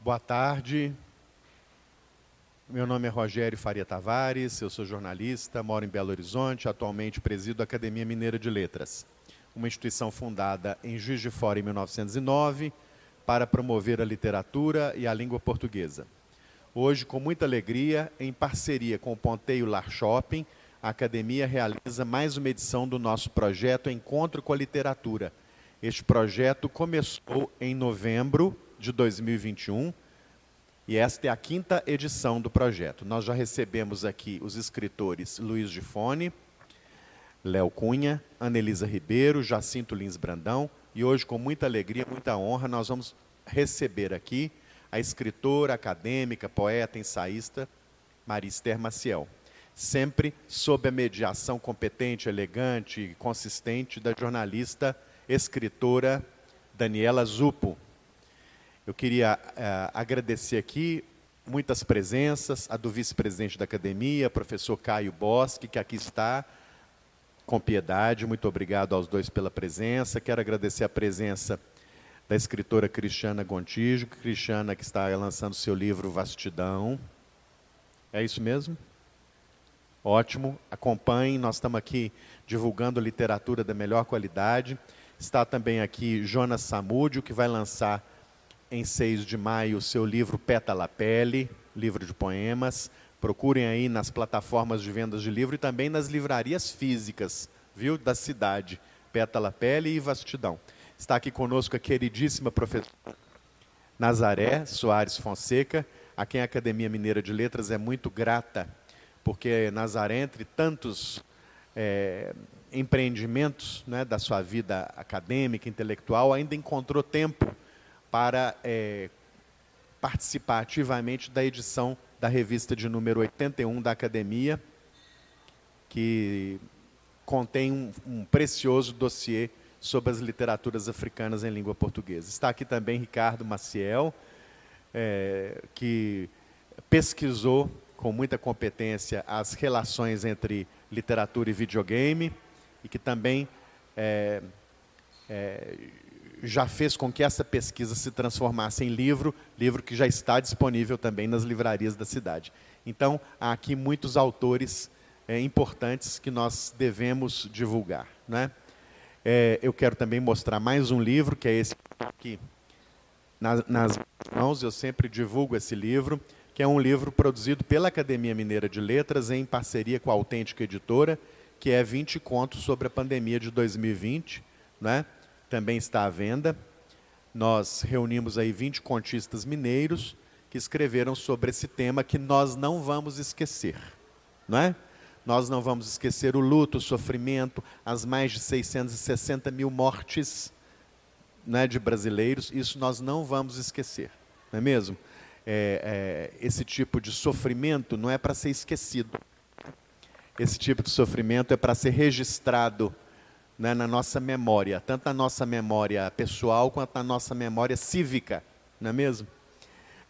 Boa tarde. Meu nome é Rogério Faria Tavares, eu sou jornalista, moro em Belo Horizonte, atualmente presido a Academia Mineira de Letras, uma instituição fundada em Juiz de Fora em 1909 para promover a literatura e a língua portuguesa. Hoje, com muita alegria, em parceria com o Ponteio Lar Shopping, a Academia realiza mais uma edição do nosso projeto Encontro com a Literatura. Este projeto começou em novembro de 2021, e esta é a 5ª edição do projeto. Nós já recebemos aqui os escritores Luiz Gifone, Léo Cunha, Anelisa Ribeiro, Jacinto Lins Brandão, e hoje, com muita alegria, muita honra, nós vamos receber aqui a escritora, acadêmica, poeta, ensaísta, Maria Esther Maciel, sempre sob a mediação competente, elegante e consistente da jornalista, escritora Daniela Zupo. Eu queria agradecer aqui muitas presenças, a do vice-presidente da Academia, professor Caio Bosque, que aqui está, com piedade. Muito obrigado aos dois pela presença. Quero agradecer a presença da escritora Cristiana Gontijo, Cristiana que está lançando seu livro Vastidão. É isso mesmo? Ótimo. Acompanhem, nós estamos aqui divulgando literatura da melhor qualidade. Está também aqui Jonas Samúdio, que vai lançar em 6 de maio, o seu livro Pétala Pele, livro de poemas. Procurem aí nas plataformas de vendas de livro e também nas livrarias físicas, viu, da cidade. Pétala Pele e Vastidão. Está aqui conosco a queridíssima professora Nazaré Soares Fonseca, a quem a Academia Mineira de Letras é muito grata, porque Nazaré, entre tantos empreendimentos, né, da sua vida acadêmica, intelectual, ainda encontrou tempo para participar ativamente da edição da revista de número 81 da Academia, que contém um precioso dossiê sobre as literaturas africanas em língua portuguesa. Está aqui também Ricardo Maciel, que pesquisou com muita competência as relações entre literatura e videogame, e que também já fez com que essa pesquisa se transformasse em livro que já está disponível também nas livrarias da cidade. Então, há aqui muitos autores importantes que nós devemos divulgar, né? Eu quero também mostrar mais um livro, que é esse aqui nas mãos. Eu sempre divulgo esse livro, que é um livro produzido pela Academia Mineira de Letras em parceria com a Autêntica Editora, que é 20 contos sobre a pandemia de 2020, né? Também está à venda. Nós reunimos aí 20 contistas mineiros que escreveram sobre esse tema que nós não vamos esquecer, não é? Nós não vamos esquecer o luto, o sofrimento, as mais de 660 mil mortes, né, de brasileiros. Isso nós não vamos esquecer, não é mesmo? Esse tipo de sofrimento não é para ser esquecido. Esse tipo de sofrimento é para ser registrado, né, na nossa memória, tanto na nossa memória pessoal quanto na nossa memória cívica, não é mesmo?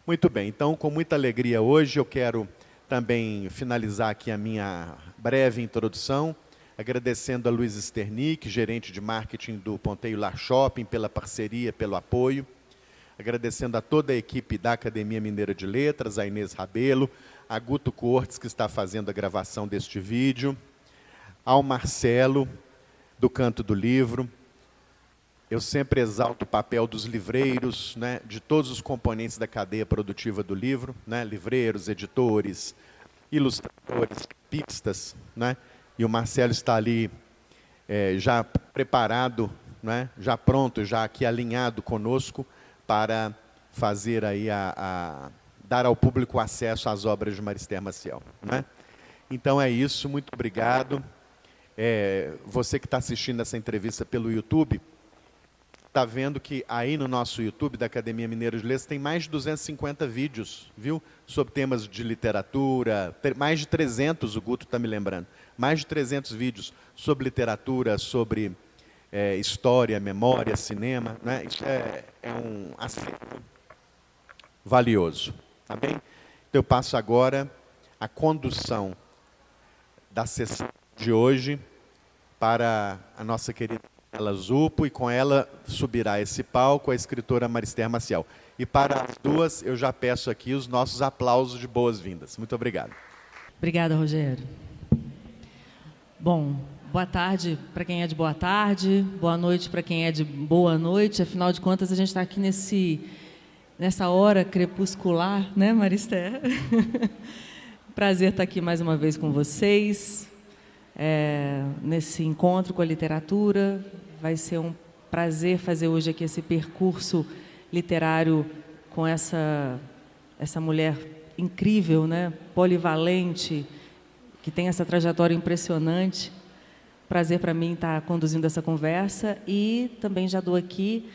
Muito bem, então, com muita alegria hoje, eu quero também finalizar aqui a minha breve introdução, agradecendo a Luiz Sternick, gerente de marketing do Ponteio Lar Shopping, pela parceria, pelo apoio, agradecendo a toda a equipe da Academia Mineira de Letras, a Inês Rabelo, a Guto Cortes, que está fazendo a gravação deste vídeo, ao Marcelo, do Canto do Livro. Eu sempre exalto o papel dos livreiros, né, de todos os componentes da cadeia produtiva do livro, né, livreiros, editores, ilustradores, capistas, né, e o Marcelo está ali já preparado, né, já pronto, já aqui alinhado conosco para fazer aí dar ao público acesso às obras de Maria Esther Maciel, né? Então é isso, muito obrigado. Você que está assistindo essa entrevista pelo YouTube, está vendo que aí no nosso YouTube da Academia Mineira de Letras tem mais de 250 vídeos, viu? Sobre temas de literatura, mais de 300, o Guto está me lembrando, mais de 300 vídeos sobre literatura, sobre história, memória, cinema, né? Isso é um acervo valioso, tá bem? Então, eu passo agora a condução da sessão de hoje para a nossa querida Ela Zupo, e com ela subirá esse palco a escritora Marister Maciel. E para as duas, eu já peço aqui os nossos aplausos de boas-vindas. Muito obrigado. Obrigada, Rogério. Bom, boa tarde para quem é de boa tarde, boa noite para quem é de boa noite. Afinal de contas, a gente está aqui nessa hora crepuscular, né, Marister? Prazer estar aqui mais uma vez com vocês, nesse encontro com a literatura. Vai ser um prazer fazer hoje aqui esse percurso literário com essa mulher incrível, né, polivalente, que tem essa trajetória impressionante. Prazer para mim estar conduzindo essa conversa, e também já dou aqui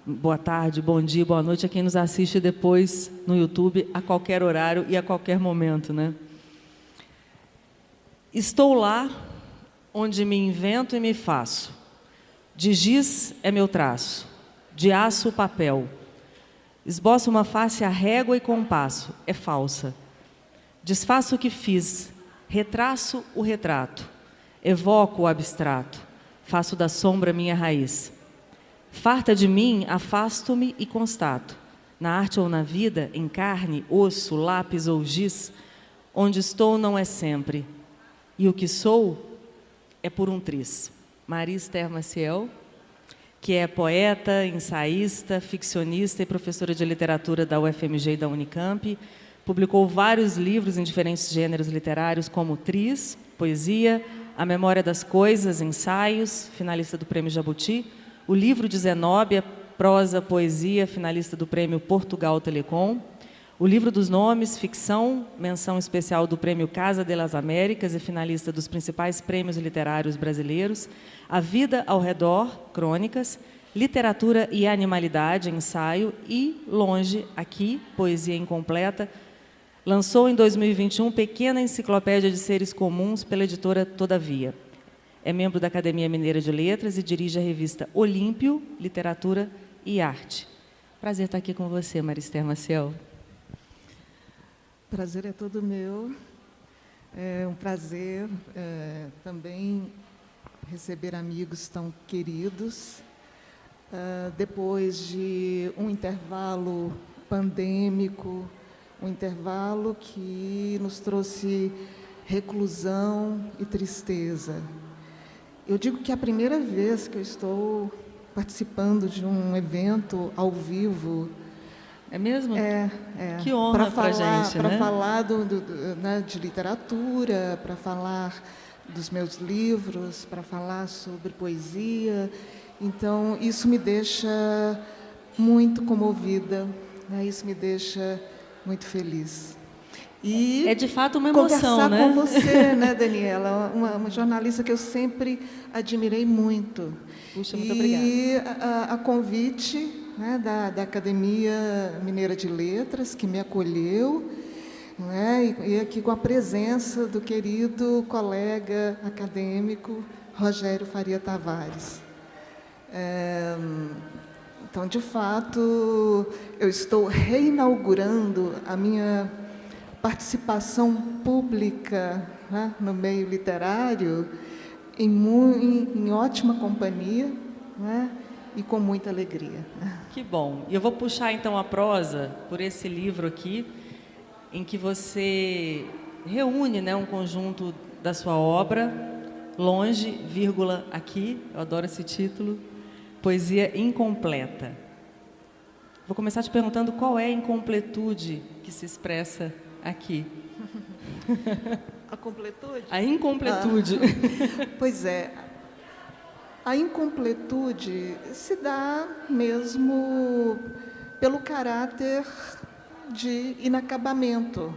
boa tarde, bom dia, boa noite a quem nos assiste depois no YouTube, a qualquer horário e a qualquer momento, né? Estou lá onde me invento e me faço. De giz é meu traço, de aço o papel. Esboço uma face a régua e compasso, é falsa. Desfaço o que fiz, retraço o retrato, evoco o abstrato, faço da sombra minha raiz. Farta de mim, afasto-me e constato, na arte ou na vida, em carne, osso, lápis ou giz, onde estou não é sempre, e o que sou é por um triz. Marister Maciel, que é poeta, ensaísta, ficcionista e professora de literatura da UFMG e da Unicamp, publicou vários livros em diferentes gêneros literários, como Triz, poesia, A Memória das Coisas, ensaios, finalista do Prêmio Jabuti, o livro de Zenóbia, prosa, poesia, finalista do Prêmio Portugal Telecom, o livro dos nomes, ficção, menção especial do Prêmio Casa de las Américas e finalista dos principais prêmios literários brasileiros, A Vida ao Redor, crônicas, Literatura e Animalidade, ensaio, e Longe, aqui, poesia incompleta. Lançou em 2021 Pequena Enciclopédia de Seres Comuns pela editora Todavia. É membro da Academia Mineira de Letras e dirige a revista Olímpio, Literatura e Arte. Prazer estar aqui com você, Marister Maciel. Prazer é todo meu. É um prazer também receber amigos tão queridos. Depois de um intervalo pandêmico, um intervalo que nos trouxe reclusão e tristeza. Eu digo que é a primeira vez que eu estou participando de um evento ao vivo. É mesmo? É. Que honra para a gente, né? Para falar né, de literatura, para falar dos meus livros, para falar sobre poesia. Então, isso me deixa muito comovida, né? Isso me deixa muito feliz. E é de fato uma emoção, né? Conversar com você, né, Daniela? Uma jornalista que eu sempre admirei muito. Puxa, muito obrigada. E a convite, né, da Academia Mineira de Letras, que me acolheu, né, e aqui com a presença do querido colega acadêmico Rogério Faria Tavares. Então, de fato, eu estou reinaugurando a minha participação pública, né, no meio literário, em ótima companhia, né, e com muita alegria. Que bom. E eu vou puxar, então, a prosa por esse livro aqui, em que você reúne, né, um conjunto da sua obra, Longe, vírgula, aqui, eu adoro esse título, Poesia Incompleta. Vou começar te perguntando qual é a incompletude que se expressa aqui. A completude? A incompletude. Pois é. A incompletude se dá mesmo pelo caráter de inacabamento,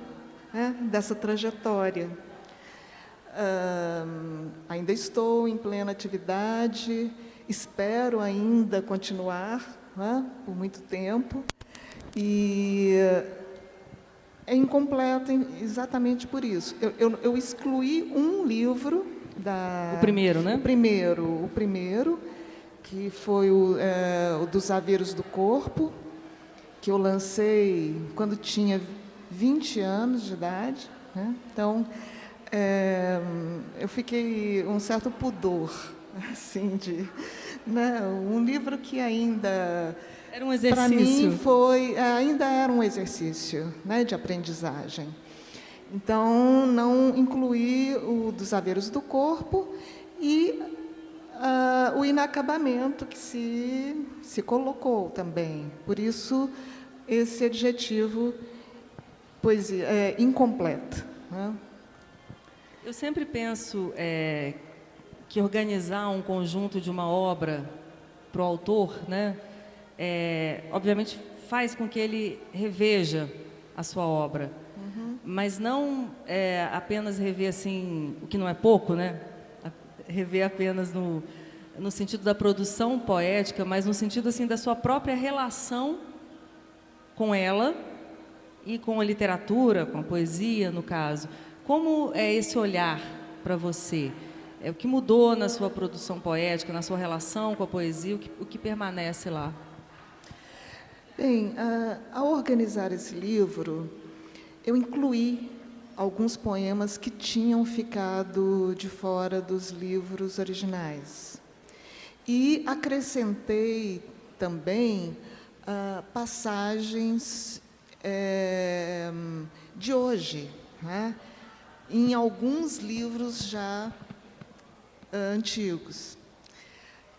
né, dessa trajetória. Ainda estou em plena atividade, espero ainda continuar, né, por muito tempo, e é incompleta exatamente por isso. Eu excluí um livro o primeiro, né? O primeiro, que foi o dos Aveiros do Corpo, que eu lancei quando tinha 20 anos de idade, né? Então, Eu fiquei um certo pudor, assim, né, um livro que ainda, Era um para mim, exercício. ainda era um exercício, né, de aprendizagem. Então, não incluí o dos haveres do corpo e o inacabamento que se colocou também. Por isso, esse adjetivo, poesia, incompleta, né? Eu sempre penso que organizar um conjunto de uma obra para o autor, né, obviamente faz com que ele reveja a sua obra, mas não apenas rever assim, o que não é pouco, né, rever apenas no sentido da produção poética, mas no sentido assim da sua própria relação com ela e com a literatura, com a poesia, no caso. Como é esse olhar para você? O que mudou na sua produção poética, na sua relação com a poesia, o que permanece lá? Bem, ao organizar esse livro, eu incluí alguns poemas que tinham ficado de fora dos livros originais. E acrescentei também passagens de hoje, né, em alguns livros já antigos.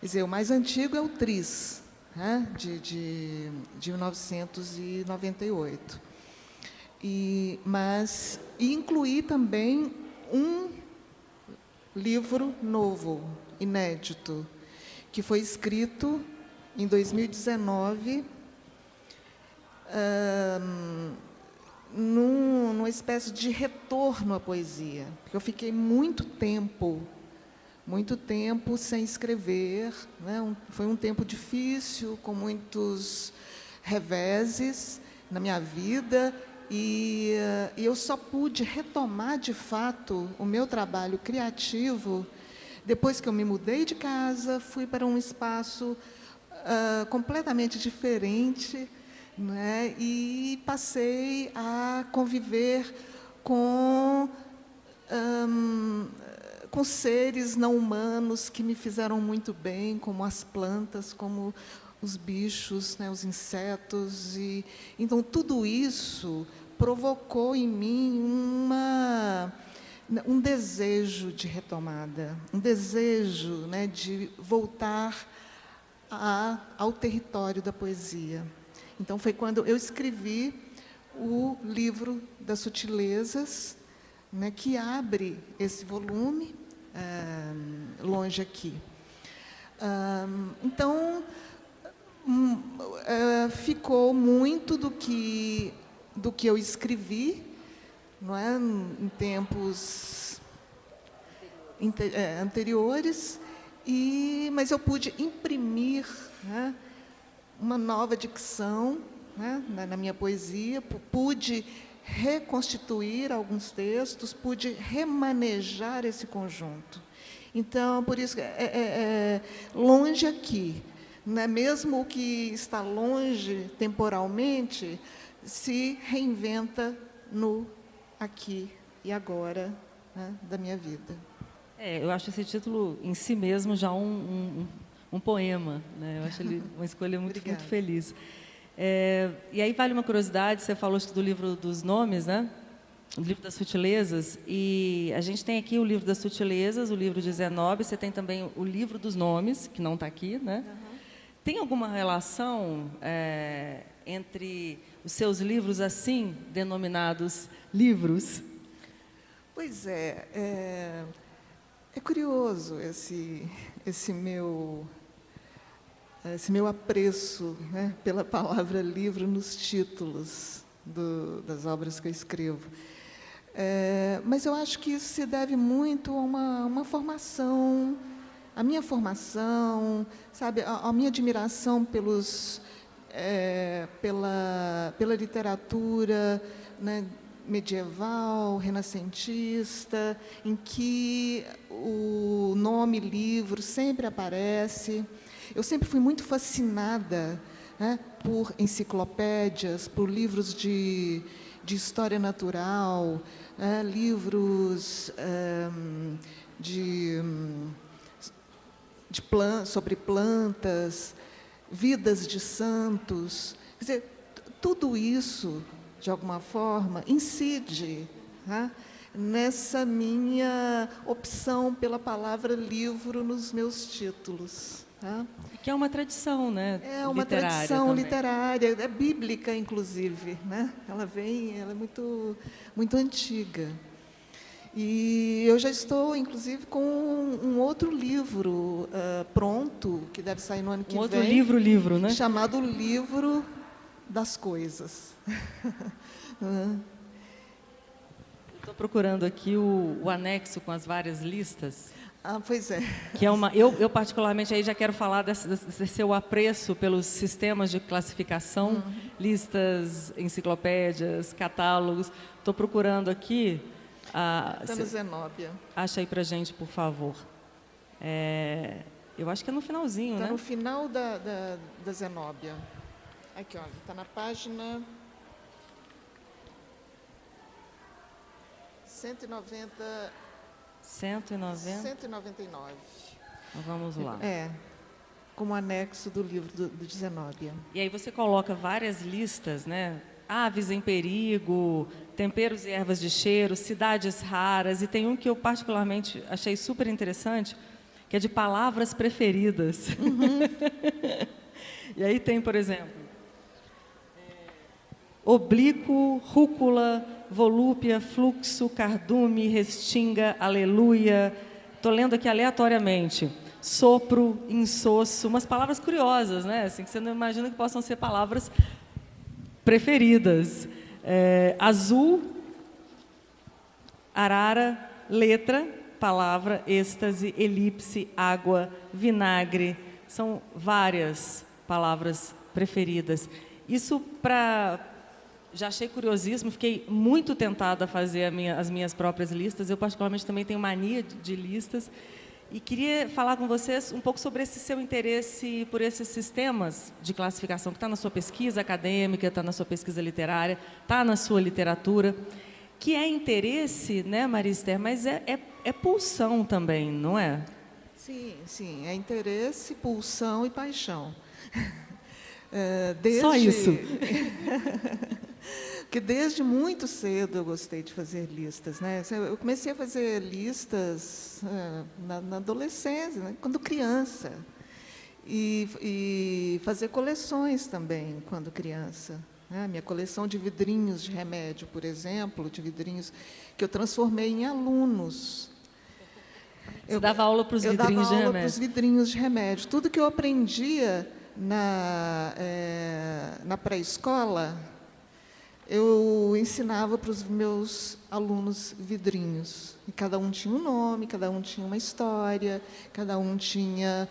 Quer dizer, o mais antigo é o Tris, né, de 1998. Mas incluí também um livro novo, inédito, que foi escrito em 2019, numa espécie de retorno à poesia, porque eu fiquei muito tempo sem escrever, né? Foi um tempo difícil, com muitos reveses na minha vida, e eu só pude retomar, de fato, o meu trabalho criativo depois que eu me mudei de casa, fui para um espaço completamente diferente, né, e passei a conviver com seres não humanos que me fizeram muito bem, como as plantas, como os bichos, né, os insetos. Então, tudo isso provocou em mim um desejo de retomada, um desejo, né, de voltar ao território da poesia. Então, foi quando eu escrevi o livro das Sutilezas, né, que abre esse volume, Longe Aqui. Então, ficou muito do que eu escrevi, não é, em tempos anteriores, mas eu pude imprimir, né, uma nova dicção, né, na minha poesia, pude reconstituir alguns textos, pude remanejar esse conjunto. Então, por isso, longe aqui, né, mesmo o que está longe temporalmente, se reinventa no aqui e agora, né, da minha vida. Eu acho esse título em si mesmo já um poema, né? Eu acho ele uma escolha muito feliz. E aí vale uma curiosidade, você falou do livro dos nomes, né? O livro das sutilezas, e a gente tem aqui o livro das sutilezas, o livro de Zenobe, você tem também o livro dos nomes, que não está aqui, né? Uhum. Tem alguma relação entre os seus livros assim, denominados livros? Pois é curioso esse meu apreço, né, pela palavra livro nos títulos das obras que eu escrevo. Mas eu acho que isso se deve muito a uma formação, a minha formação, sabe, a minha admiração pela literatura, né, medieval, renascentista, em que o nome livro sempre aparece. Eu sempre fui muito fascinada, né, por enciclopédias, por livros de de história natural, livros sobre plantas, vidas de santos. Quer dizer, tudo isso, de alguma forma, incide, né, nessa minha opção pela palavra livro nos meus títulos. Tá? Que é uma tradição, né? É uma tradição literária, é bíblica, inclusive, né? Ela é muito, muito antiga. E eu já estou, inclusive, com um outro livro pronto, que deve sair no ano que vem. Outro livro, né? Chamado Livro das Coisas. Estou procurando aqui o anexo com as várias listas. Pois é. Que é eu particularmente aí já quero falar desse seu apreço pelos sistemas de classificação, listas, enciclopédias, catálogos. Estou procurando aqui. Está no Zenóbia. Acha aí para a gente, por favor. Eu acho que é no finalzinho, né? Está no final da Zenóbia. Aqui, olha, está na página 190. 199. Então, vamos lá. Como anexo do livro do Zenóbia. E aí você coloca várias listas, né? Aves em perigo, temperos e ervas de cheiro, cidades raras, e tem um que eu particularmente achei super interessante, que é de palavras preferidas. E aí tem, por exemplo, oblíquo, rúcula, volúpia, fluxo, cardume, restinga, aleluia. Estou lendo aqui aleatoriamente. Sopro, insosso, umas palavras curiosas, né? Assim, que você não imagina que possam ser palavras preferidas. Azul, arara, letra, palavra, êxtase, elipse, água, vinagre. São várias palavras preferidas. Isso já achei curiosíssimo, fiquei muito tentada a fazer as minhas próprias listas. Eu, particularmente, também tenho mania de listas. E queria falar com vocês um pouco sobre esse seu interesse por esses sistemas de classificação, que está na sua pesquisa acadêmica, está na sua pesquisa literária, está na sua literatura, que é interesse, né, Maria Esther, mas é pulsão também, não é? Sim, é interesse, pulsão e paixão. Só isso? Porque desde muito cedo eu gostei de fazer listas, né? Eu comecei a fazer listas na adolescência, né? Quando criança, e fazer coleções também quando criança. Né? Minha coleção de vidrinhos de remédio, por exemplo, de vidrinhos que eu transformei em alunos. Você dava aula para os vidrinhos de remédio? Eu dava aula para os vidrinhos de remédio. Tudo que eu aprendia na pré-escola, eu ensinava para os meus alunos vidrinhos. E cada um tinha um nome, cada um tinha uma história, cada um tinha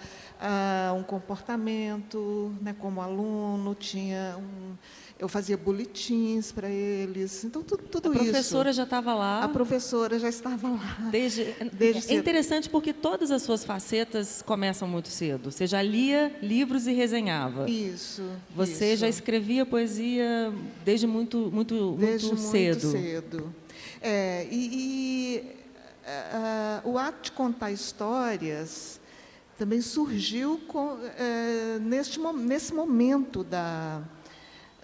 um comportamento, né, como aluno, eu fazia boletins para eles. Então, tudo isso. A professora já estava lá? A professora já estava lá. Desde é interessante porque todas as suas facetas começam muito cedo. Você já lia livros e resenhava. Isso. Você já escrevia poesia desde muito cedo. O ato de contar histórias também surgiu nesse momento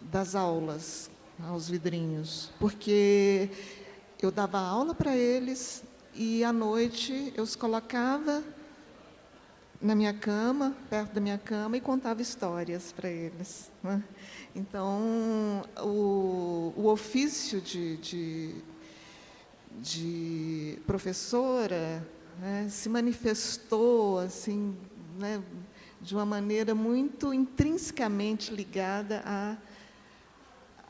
das aulas aos vidrinhos, porque eu dava aula para eles e, à noite, eu os colocava na minha cama, perto da minha cama, e contava histórias para eles. Né? Então, o ofício de professora, né, se manifestou assim, né, de uma maneira muito intrinsecamente ligada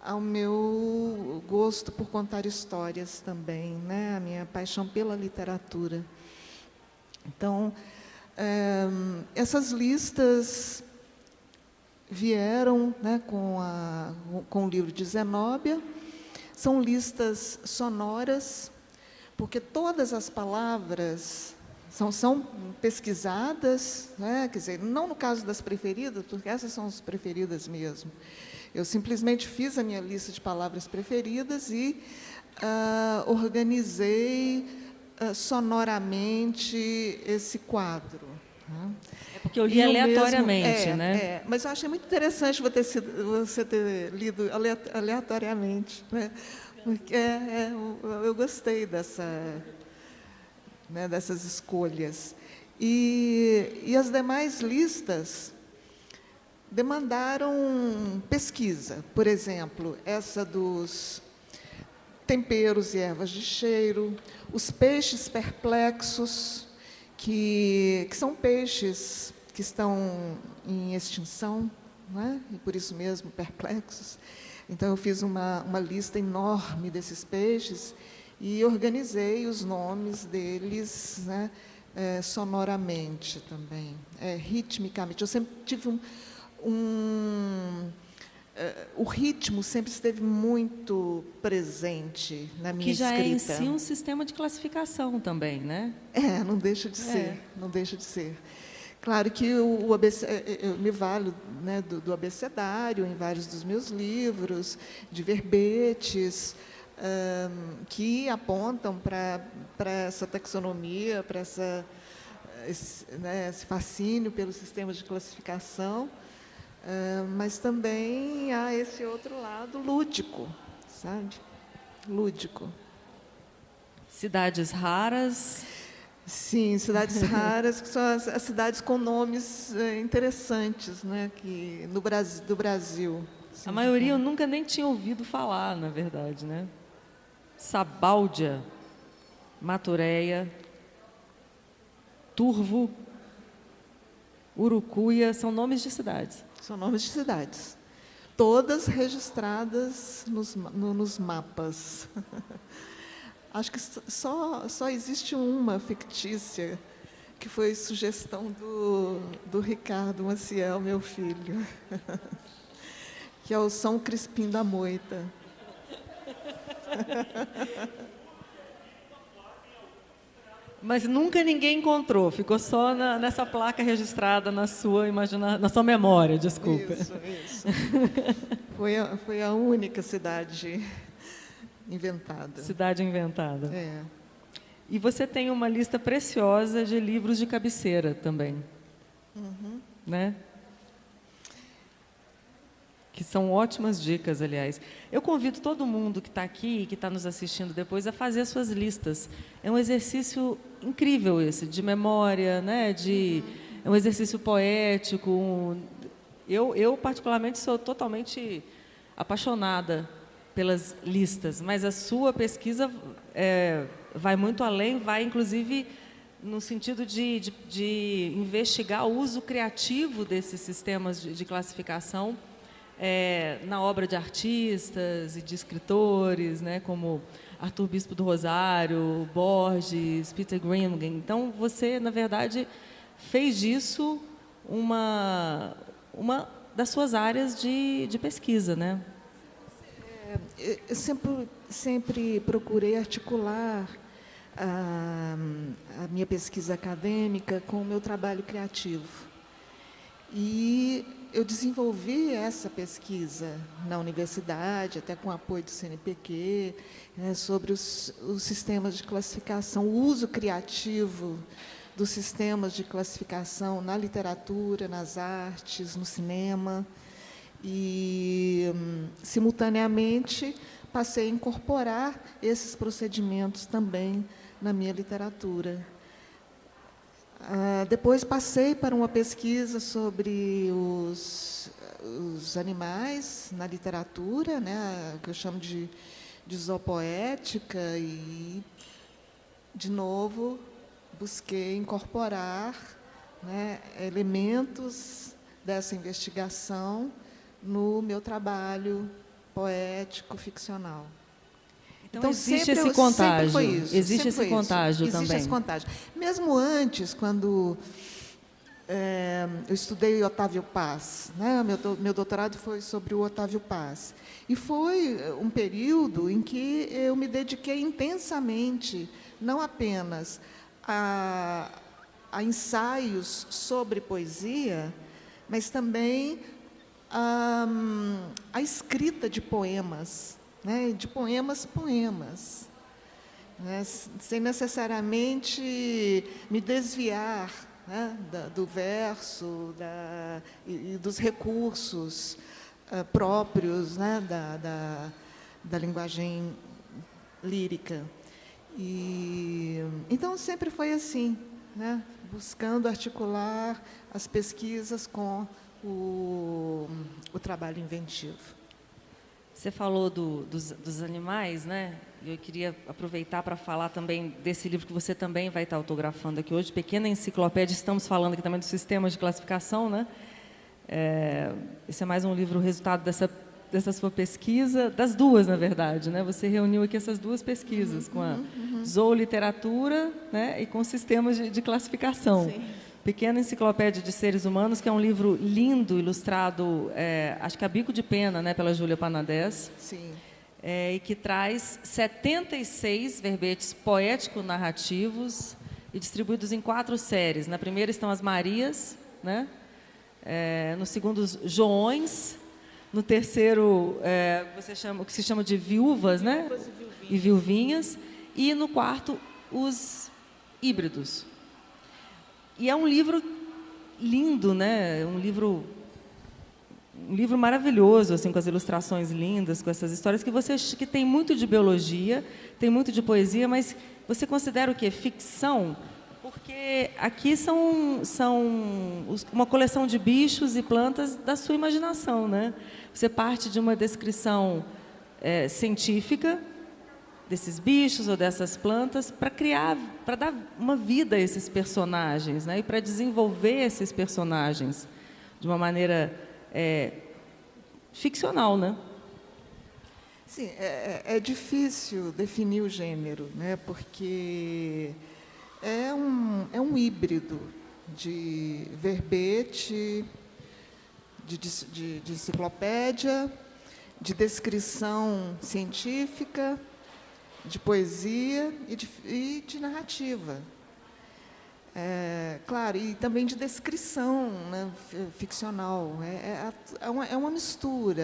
ao meu gosto por contar histórias também, né, a minha paixão pela literatura. Então, essas listas vieram, né, com o livro de Zenóbia. São listas sonoras, porque todas as palavras são pesquisadas, né? Quer dizer, não no caso das preferidas, porque essas são as preferidas mesmo. Eu simplesmente fiz a minha lista de palavras preferidas e organizei sonoramente esse quadro. Né? É porque eu li aleatoriamente, né? Mas eu achei muito interessante você ter lido aleatoriamente, né? Porque eu gostei dessas escolhas. E as demais listas demandaram pesquisa. Por exemplo, essa dos temperos e ervas de cheiro, os peixes perplexos, que são peixes que estão em extinção, não é? E por isso mesmo perplexos. Então, eu fiz uma lista enorme desses peixes e organizei os nomes deles, né, sonoramente também, ritmicamente. Eu sempre tive o ritmo sempre esteve muito presente na minha escrita. Que já é em si um sistema de classificação também, né? Não deixa de ser, não deixa de ser. Claro que eu me valho, né, do abecedário em vários dos meus livros, de verbetes, que apontam para essa taxonomia, para esse fascínio pelos sistemas de classificação, mas também há esse outro lado lúdico, sabe? Lúdico. Cidades raras. Sim, cidades raras, que são as cidades com nomes interessantes, né, que do Brasil. Sim, a maioria eu nunca nem tinha ouvido falar, na verdade, né? Sabáudia, Maturéia, Turvo, Urucuia, são nomes de cidades. São nomes de cidades, todas registradas nos mapas. Acho que só existe uma fictícia, que foi sugestão do Ricardo Maciel, meu filho, que é o São Crispim da Moita. Mas nunca ninguém encontrou, ficou só nessa placa registrada na sua memória, desculpa. Isso. Foi a única cidade inventada. Cidade inventada. E você tem uma lista preciosa de livros de cabeceira também, né? Que são ótimas dicas, aliás. Eu convido todo mundo que está aqui e que está nos assistindo depois a fazer as suas listas. É um exercício incrível esse, de memória, né? É um exercício poético. Eu, particularmente, sou totalmente apaixonada pelas listas, mas a sua pesquisa vai muito além, vai, inclusive, no sentido de investigar o uso criativo desses sistemas de classificação na obra de artistas e de escritores, né, como Arthur Bispo do Rosário, Borges, Peter Grimgen. Então, você, na verdade, fez disso uma das suas áreas de pesquisa, né? Eu sempre procurei articular a minha pesquisa acadêmica com o meu trabalho criativo. E eu desenvolvi essa pesquisa na universidade, até com o apoio do CNPq, sobre os sistemas de classificação, o uso criativo dos sistemas de classificação na literatura, nas artes, no cinema. E, simultaneamente, passei a incorporar esses procedimentos também na minha literatura. Depois passei para uma pesquisa sobre os animais na literatura, né, que eu chamo de zoopoética, e, de novo, busquei incorporar, né, elementos dessa investigação no meu trabalho poético, ficcional. Então existe esse contágio. Existe esse contágio também. Existe esse contágio. Mesmo antes, quando eu estudei Otávio Paz, né? Meu doutorado foi sobre o Otávio Paz. E foi um período em que eu me dediquei intensamente, não apenas a ensaios sobre poesia, mas também a escrita de poemas, né, de poemas, né, sem necessariamente me desviar, né, do verso e dos recursos próprios, né, da linguagem lírica. Então, sempre foi assim, né, buscando articular as pesquisas com o trabalho inventivo. Você falou dos animais, né? Eu queria aproveitar para falar também desse livro que você também vai estar autografando aqui hoje, Pequena Enciclopédia. Estamos falando aqui também dos sistemas de classificação, né? Esse é mais um livro resultado dessa sua pesquisa, das duas, na verdade, né? Você reuniu aqui essas duas pesquisas, com a zooliteratura, né, e com sistemas de classificação. Sim. Pequena Enciclopédia de Seres Humanos, que é um livro lindo, ilustrado, acho que a bico de pena, né, pela Júlia Panadés. Sim. E que traz 76 verbetes poético-narrativos e distribuídos em 4 séries. Na primeira estão as Marias, né? No segundo, os Joões. No terceiro, o que se chama de viúvas, né? E viuvinhas. E no quarto, os híbridos. E é um livro lindo, né? Um livro maravilhoso, assim, com as ilustrações lindas, com essas histórias que tem muito de biologia, tem muito de poesia, mas você considera o quê? Ficção? Porque aqui são uma coleção de bichos e plantas da sua imaginação, né? Você parte de uma descrição científica desses bichos ou dessas plantas para dar uma vida a esses personagens, né? E para desenvolver esses personagens de uma maneira ficcional, né? Sim, é difícil definir o gênero, né? Porque é um híbrido de verbete, de enciclopédia, de descrição científica, de poesia e de narrativa. Claro, e também de descrição, né, ficcional. É uma mistura.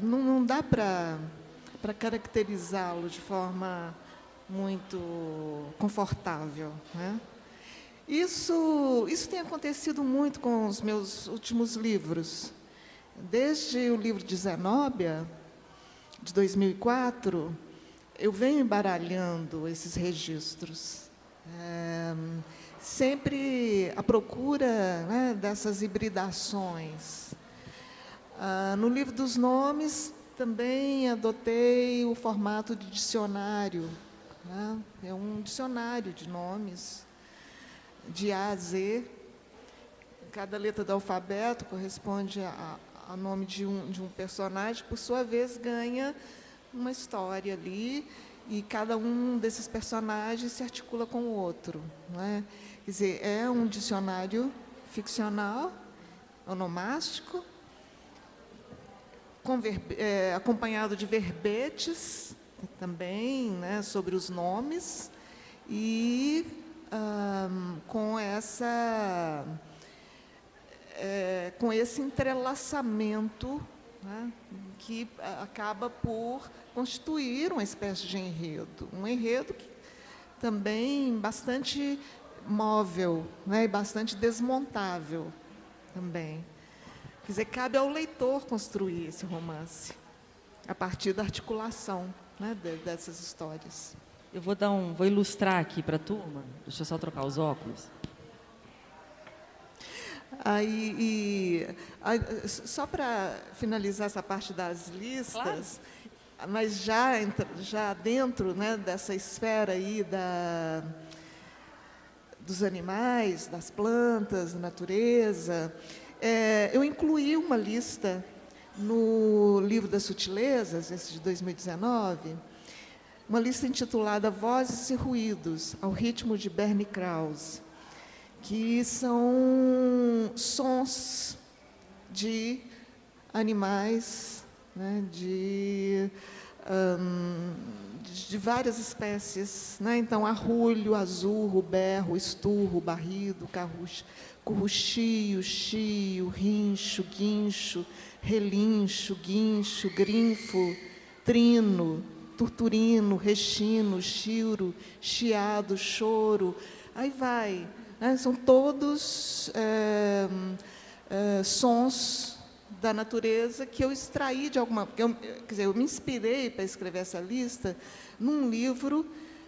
Não dá para caracterizá-lo de forma muito confortável, né? Isso tem acontecido muito com os meus últimos livros. Desde o livro de Zenóbia, de 2004, eu venho embaralhando esses registros. Sempre à procura, né, dessas hibridações. No livro dos nomes, também adotei o formato de dicionário. Né? É um dicionário de nomes, de A a Z. Cada letra do alfabeto corresponde a nome de um personagem, por sua vez, ganha uma história ali, e cada um desses personagens se articula com o outro. Não é? Quer dizer, é um dicionário ficcional, onomástico, acompanhado de verbetes também, né, sobre os nomes, e com esse entrelaçamento, né, que acaba por constituir uma espécie de enredo. Um enredo que também bastante móvel, né, e bastante desmontável também. Quer dizer, cabe ao leitor construir esse romance a partir da articulação, né, dessas histórias. Eu vou ilustrar aqui para a turma. Deixa eu só trocar os óculos. Só para finalizar essa parte das listas, claro. Mas já dentro, né, dessa esfera aí dos animais, das plantas, da natureza, eu incluí uma lista no livro das Sutilezas, esse de 2019, uma lista intitulada Vozes e Ruídos, ao ritmo de Bernie Krause, que são sons de animais, né, de de várias espécies, né? Então, arrulho, azurro, berro, esturro, barrido, curruchio, chio, rincho, guincho, relincho, guincho, grinfo, trino, turturino, rechino, chiro, chiado, choro, aí vai, né? São todos sons da natureza que eu extraí de alguma... quer dizer, eu me inspirei para escrever essa lista num livro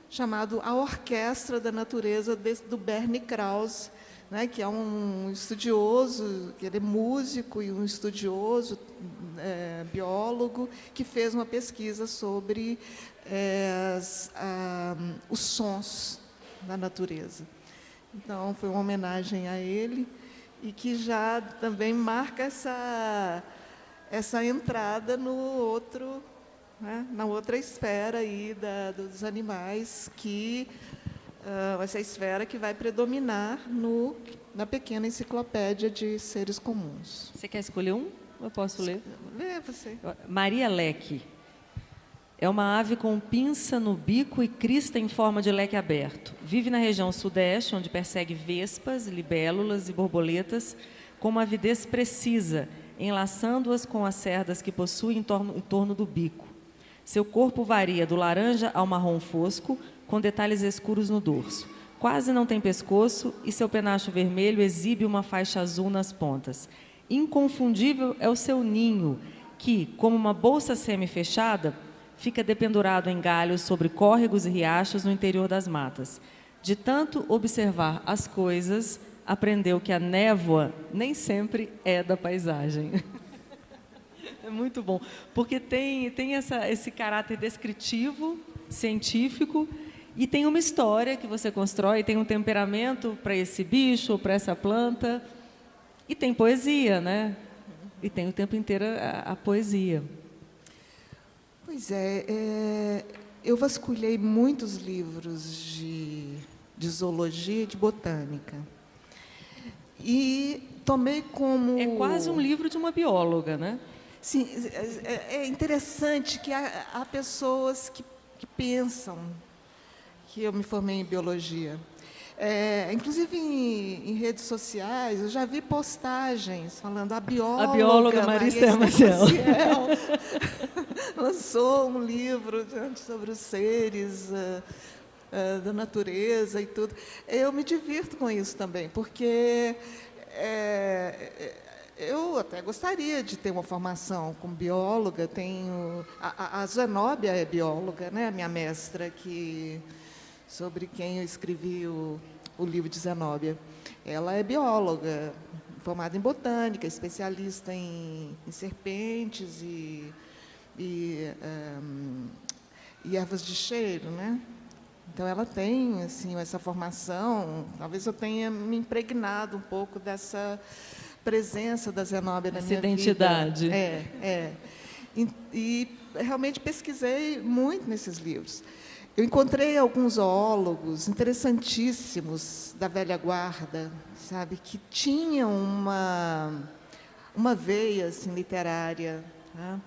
chamado A Orquestra da Natureza, do Bernie Krause, né, que é um estudioso, que ele é músico e um estudioso, biólogo, que fez uma pesquisa sobre os sons da natureza. Então, foi uma homenagem a ele, e que já também marca essa entrada no outro, né, na outra esfera aí dos animais, essa esfera que vai predominar na pequena enciclopédia de seres comuns. Você quer escolher um? Eu posso ler? Lê você. Maria Leque. É uma ave com pinça no bico e crista em forma de leque aberto. Vive na região sudeste, onde persegue vespas, libélulas e borboletas com uma avidez precisa, enlaçando-as com as cerdas que possui em torno do bico. Seu corpo varia do laranja ao marrom fosco, com detalhes escuros no dorso. Quase não tem pescoço e seu penacho vermelho exibe uma faixa azul nas pontas. Inconfundível é o seu ninho, que, como uma bolsa semi-fechada, fica dependurado em galhos sobre córregos e riachos no interior das matas. De tanto observar as coisas, aprendeu que a névoa nem sempre é da paisagem. É muito bom, porque tem esse caráter descritivo, científico, e tem uma história que você constrói, tem um temperamento para esse bicho, para essa planta, e tem poesia, né? E tem o tempo inteiro a poesia. Pois eu vasculhei muitos livros de zoologia e de botânica. E tomei como... É quase um livro de uma bióloga, né? Sim, é interessante que há pessoas que pensam que eu me formei em biologia. Inclusive em redes sociais, eu já vi postagens falando a bióloga Marista Maciel lançou um livro sobre os seres da natureza e tudo. Eu me divirto com isso também, porque eu até gostaria de ter uma formação como bióloga. A Zenóbia é bióloga, né? A minha mestra, sobre quem eu escrevi o livro de Zenóbia. Ela é bióloga, formada em botânica, especialista em serpentes e ervas de cheiro, né? Então, ela tem assim, essa formação. Talvez eu tenha me impregnado um pouco dessa presença da Zenóbia na minha identidade. vida. E realmente pesquisei muito nesses livros. Eu encontrei alguns zoólogos interessantíssimos da velha guarda, sabe, que tinham uma veia assim, literária, né?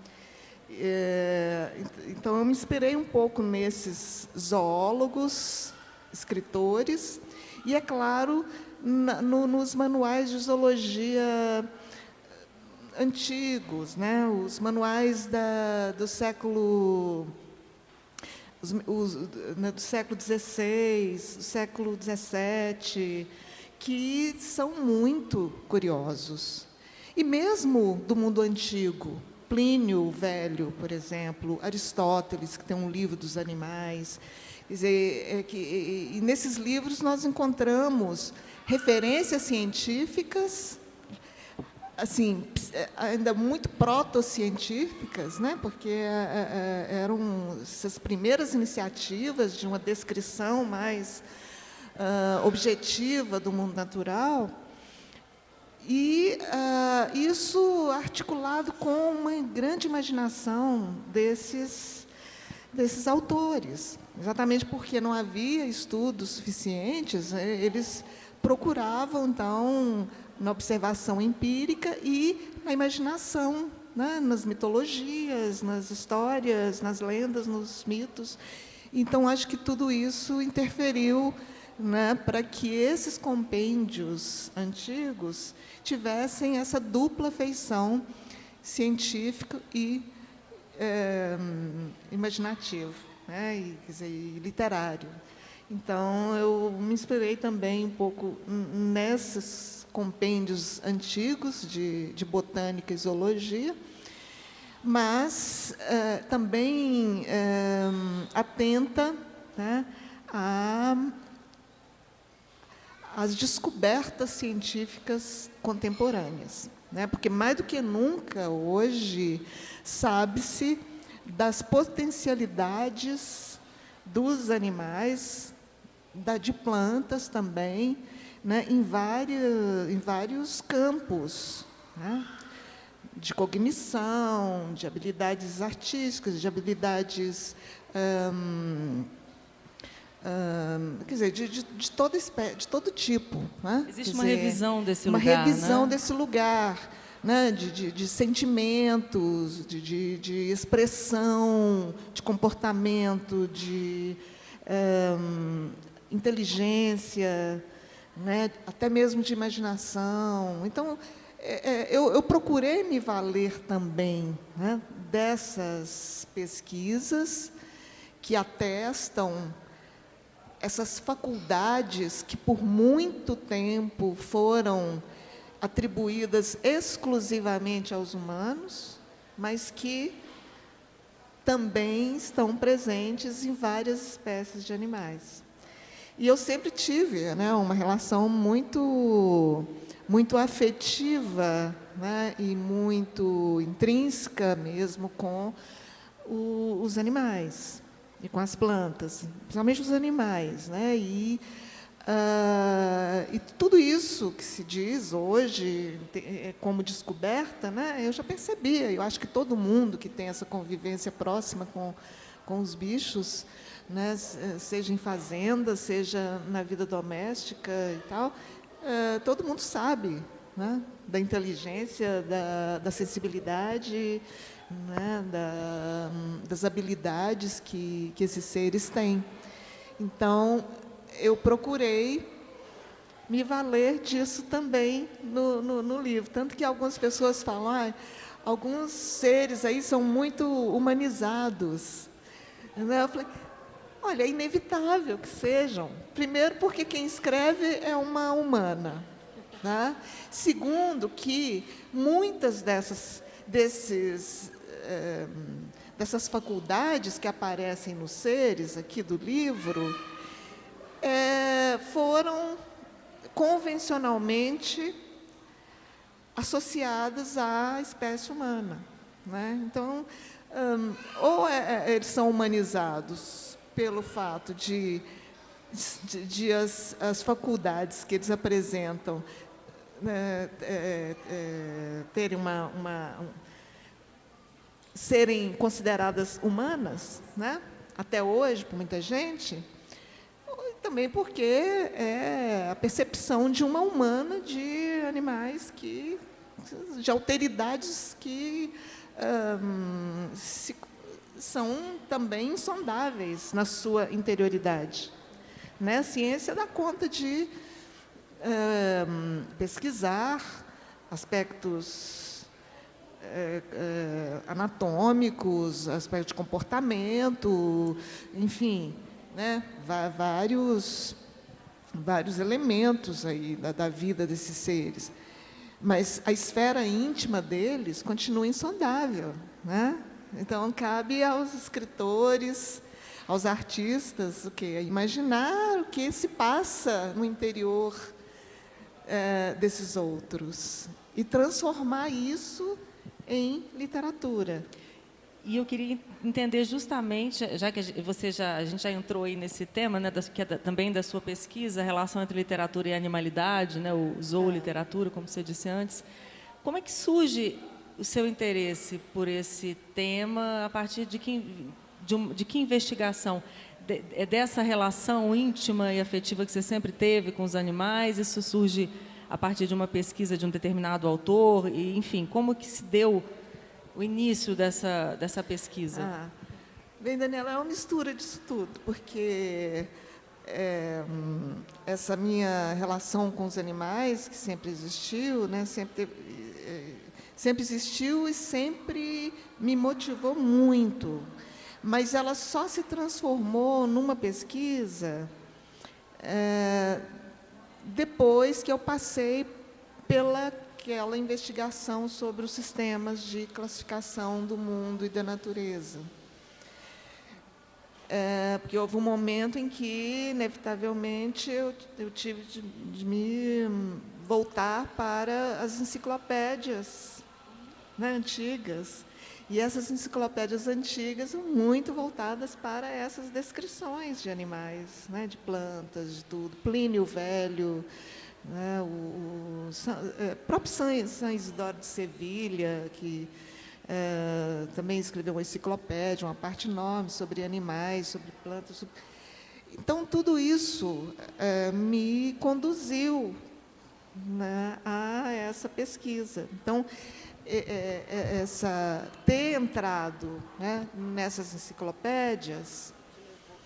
Então, eu me inspirei um pouco nesses zoólogos, escritores, e, é claro, nos manuais de zoologia antigos, né? Os manuais do século... do século XVI, do século XVII, que são muito curiosos. E mesmo do mundo antigo, Plínio o Velho, por exemplo, Aristóteles, que tem um livro dos animais. Quer dizer, e nesses livros nós encontramos referências científicas, assim, ainda muito protocientíficas, né? Porque eram essas primeiras iniciativas de uma descrição mais objetiva do mundo natural, e isso articulado com uma grande imaginação desses autores, exatamente porque não havia estudos suficientes. Eles procuravam, então, na observação empírica e na imaginação né, nas mitologias, nas histórias, nas lendas, nos mitos. Então, acho que tudo isso interferiu, né, para que esses compêndios antigos tivessem essa dupla feição científico e imaginativo, né, e, quer dizer, e literário. Então, eu me inspirei também um pouco nesses compêndios antigos de botânica e zoologia, mas também atenta, né, às descobertas científicas contemporâneas, né? Porque, mais do que nunca, hoje, sabe-se das potencialidades dos animais, de plantas também, né, em vários campos, né, de cognição, de habilidades artísticas, de habilidades, quer dizer, de toda espécie, de todo tipo, né? Existe Quer uma dizer, revisão desse uma lugar, revisão né? desse lugar, né, de sentimentos, de expressão, de comportamento, de inteligência, né, até mesmo de imaginação. Então, eu procurei me valer também, né, dessas pesquisas que atestam essas faculdades que, por muito tempo, foram atribuídas exclusivamente aos humanos, mas que também estão presentes em várias espécies de animais. E eu sempre tive, né, uma relação muito afetiva, né, e muito intrínseca mesmo com os animais e com as plantas, principalmente os animais, né? E tudo isso que se diz hoje como descoberta, né, eu já percebia. Eu acho que todo mundo que tem essa convivência próxima com os bichos, né, seja em fazenda, seja na vida doméstica e tal, todo mundo sabe, né, da inteligência, da sensibilidade, né, das habilidades que esses seres têm. Então, eu procurei me valer disso também no livro. Tanto que algumas pessoas falam, alguns seres aí são muito humanizados. Eu falei, olha, é inevitável que sejam. Primeiro, porque quem escreve é uma humana, né? Segundo, que muitas dessas faculdades que aparecem nos seres aqui do livro foram convencionalmente associadas à espécie humana, né? Então, ou eles são humanizados pelo fato de as faculdades que eles apresentam, né, terem serem consideradas humanas, né, até hoje, por muita gente, também porque é a percepção de uma humana de animais de alteridades que são também insondáveis na sua interioridade, né? A ciência dá conta de pesquisar aspectos anatômicos, aspectos de comportamento, enfim, né, vários elementos aí da vida desses seres. Mas a esfera íntima deles continua insondável, né? Então, cabe aos escritores, aos artistas, imaginar o que se passa no interior desses outros e transformar isso em literatura. E eu queria entender justamente, já que a gente já entrou aí nesse tema, né, que é também da sua pesquisa, a relação entre literatura e animalidade, né, o zooliteratura, como você disse antes. Como é que surge o seu interesse por esse tema a partir de que investigação? É dessa relação íntima e afetiva que você sempre teve com os animais? Isso surge a partir de uma pesquisa de um determinado autor? E, enfim, como que se deu o início dessa pesquisa? Bem, Daniela, é uma mistura disso tudo, porque essa minha relação com os animais, que sempre existiu, né, sempre existiu e sempre me motivou muito, mas ela só se transformou numa pesquisa depois que eu passei pelaquela investigação sobre os sistemas de classificação do mundo e da natureza. Porque houve um momento em que, inevitavelmente, eu tive de me voltar para as enciclopédias, né, antigas. E essas enciclopédias antigas são muito voltadas para essas descrições de animais, né, de plantas, de tudo. Plínio Velho, né, o próprio São Isidoro de Sevilha, que também escreveu uma enciclopédia, uma parte enorme sobre animais, sobre plantas. Então, tudo isso me conduziu, né, a essa pesquisa. Então, ter entrado, né, nessas enciclopédias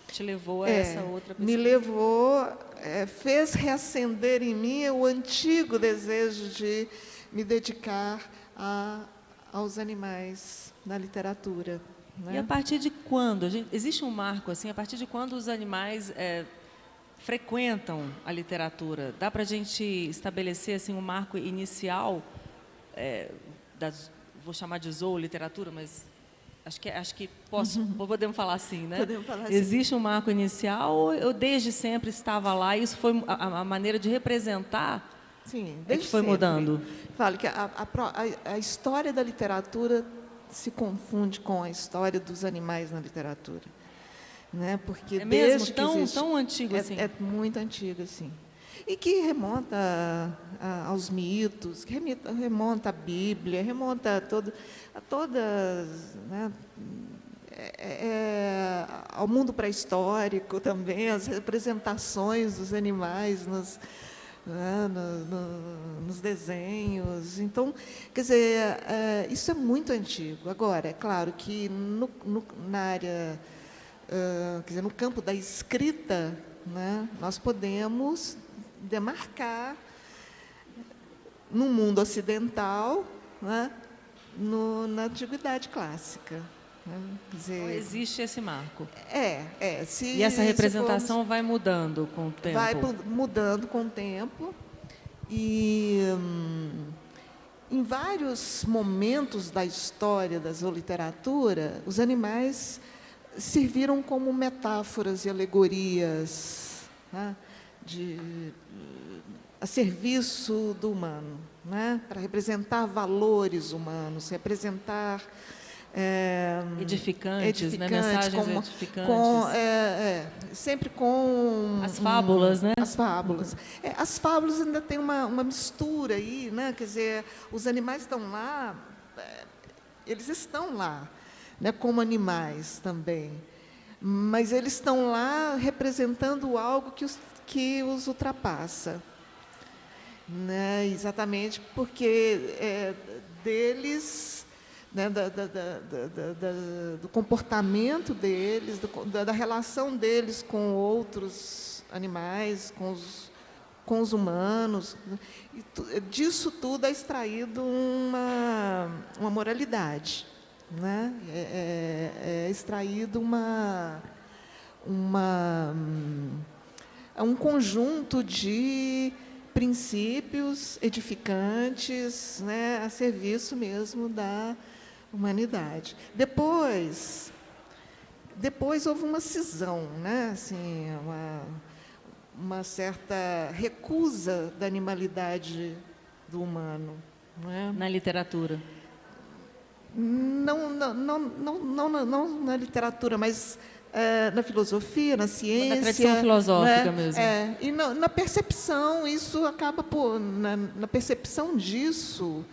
te levou a essa outra pesquisa? Me levou, fez reacender em mim o antigo desejo de me dedicar aos animais na literatura, né? E a partir de quando? Existe um marco assim? A partir de quando os animais frequentam a literatura? Dá para a gente estabelecer assim um marco inicial vou chamar de zooliteratura, mas acho que podemos falar assim, né? Podemos falar assim. Existe um marco inicial ou desde sempre estava lá? Isso foi a maneira de representar? Sim, desde que foi sempre mudando. Falo que a história da literatura se confunde com a história dos animais na literatura, né? Porque é mesmo desde tão antigo assim. É muito antigo, assim. E que remonta aos mitos, que remonta à Bíblia, remonta a todas, né, ao mundo pré-histórico também, as representações dos animais nos desenhos. Então, quer dizer, isso é muito antigo. Agora, é claro que na área, quer dizer, no campo da escrita, né, nós podemos demarcar no mundo ocidental, né, na antiguidade clássica. Né? Quer dizer, então, existe esse marco. E essa representação vai mudando com o tempo? Vai mudando com o tempo. E em vários momentos da história da zooliteratura, os animais serviram como metáforas e alegorias, né, a serviço do humano, né, para representar valores humanos, representar edificantes, né, mensagens edificantes. Sempre com as fábulas, né? As fábulas. As fábulas ainda tem uma mistura aí, né? Quer dizer, os animais estão lá, eles estão lá, né, como animais também, mas eles estão lá representando algo que os ultrapassa, né? Exatamente porque deles, né, do comportamento deles, da relação deles com outros animais, com os humanos, e disso tudo é extraído uma moralidade, né? É extraído um conjunto de princípios edificantes, né, a serviço mesmo da humanidade. Depois houve uma cisão, né, assim, uma certa recusa da animalidade do humano, não é? Na literatura. Não na literatura, mas na filosofia, na ciência. Na tradição filosófica, né, mesmo. E na percepção, isso acaba na percepção disso,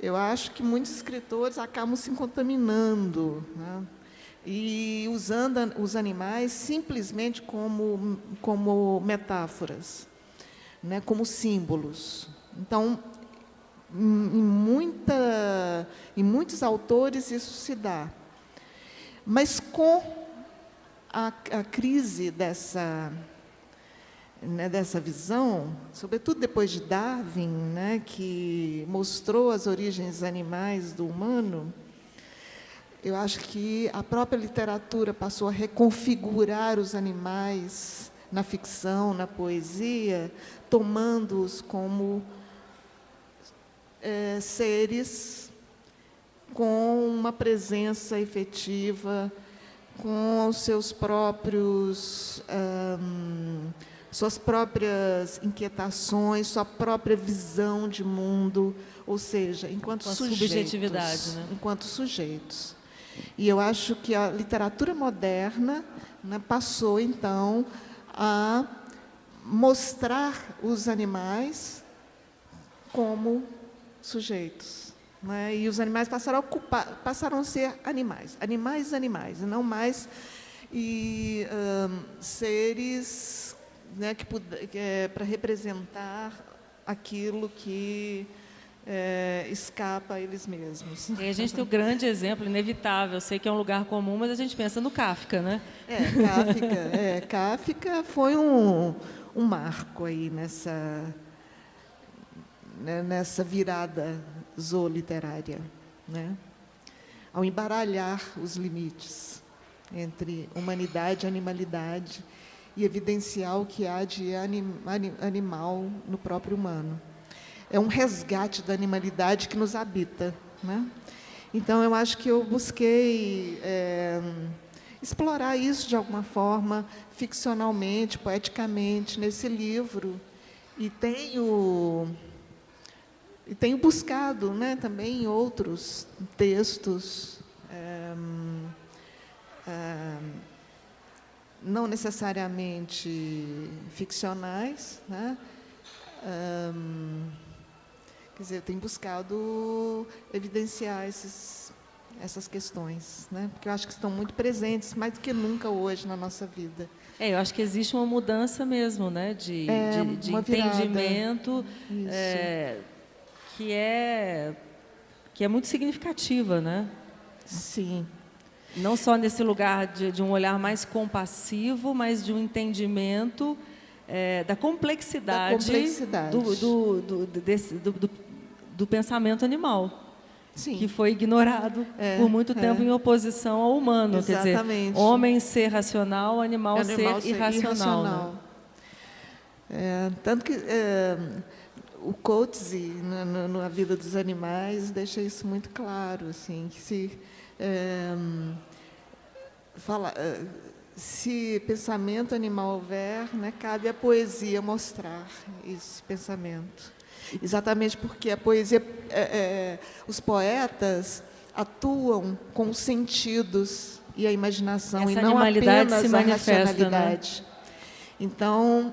eu acho que muitos escritores acabam se contaminando, né, e usando os animais simplesmente como metáforas, né, como símbolos. Então, Em muitos autores isso se dá. Mas com a crise dessa visão, sobretudo depois de Darwin, né, que mostrou as origens animais do humano, eu acho que a própria literatura passou a reconfigurar os animais na ficção, na poesia, tomando-os como seres com uma presença efetiva, com os seus próprios, suas próprias inquietações, sua própria visão de mundo, ou seja, enquanto sujeitos. Subjetividade, né? Enquanto sujeitos. E eu acho que a literatura moderna, né, passou, então, a mostrar os animais como sujeitos, né? E os animais passaram a ser animais, e não mais seres, né, para representar aquilo que escapa a eles mesmos. E a gente tem o grande exemplo, inevitável, eu sei que é um lugar comum, mas a gente pensa no Kafka, né? Kafka foi um marco aí nessa virada zooliterária, né? Ao embaralhar os limites entre humanidade e animalidade e evidenciar o que há de animal no próprio humano. É um resgate da animalidade que nos habita, né? Então, eu acho que eu busquei explorar isso de alguma forma, ficcionalmente, poeticamente, nesse livro, e tenho buscado, né, também em outros textos, não necessariamente ficcionais, né? Quer dizer, eu tenho buscado evidenciar essas questões, né? Porque eu acho que estão muito presentes, mais do que nunca hoje na nossa vida. Eu acho que existe uma mudança mesmo, né, de entendimento, que é muito significativa, né? Sim. Não só nesse lugar de um olhar mais compassivo, mas de um entendimento da complexidade, do pensamento animal. Sim. Que foi ignorado por muito tempo em oposição ao humano. Exatamente. Quer dizer, homem ser racional, animal ser irracional. Né? Tanto que o Coetzee, na Vida dos Animais, deixa isso muito claro, assim, que se pensamento animal houver, né, cabe à poesia mostrar esse pensamento. Exatamente porque a poesia, os poetas atuam com os sentidos e a imaginação, essa e não apenas se manifesta, a racionalidade. Né? Então,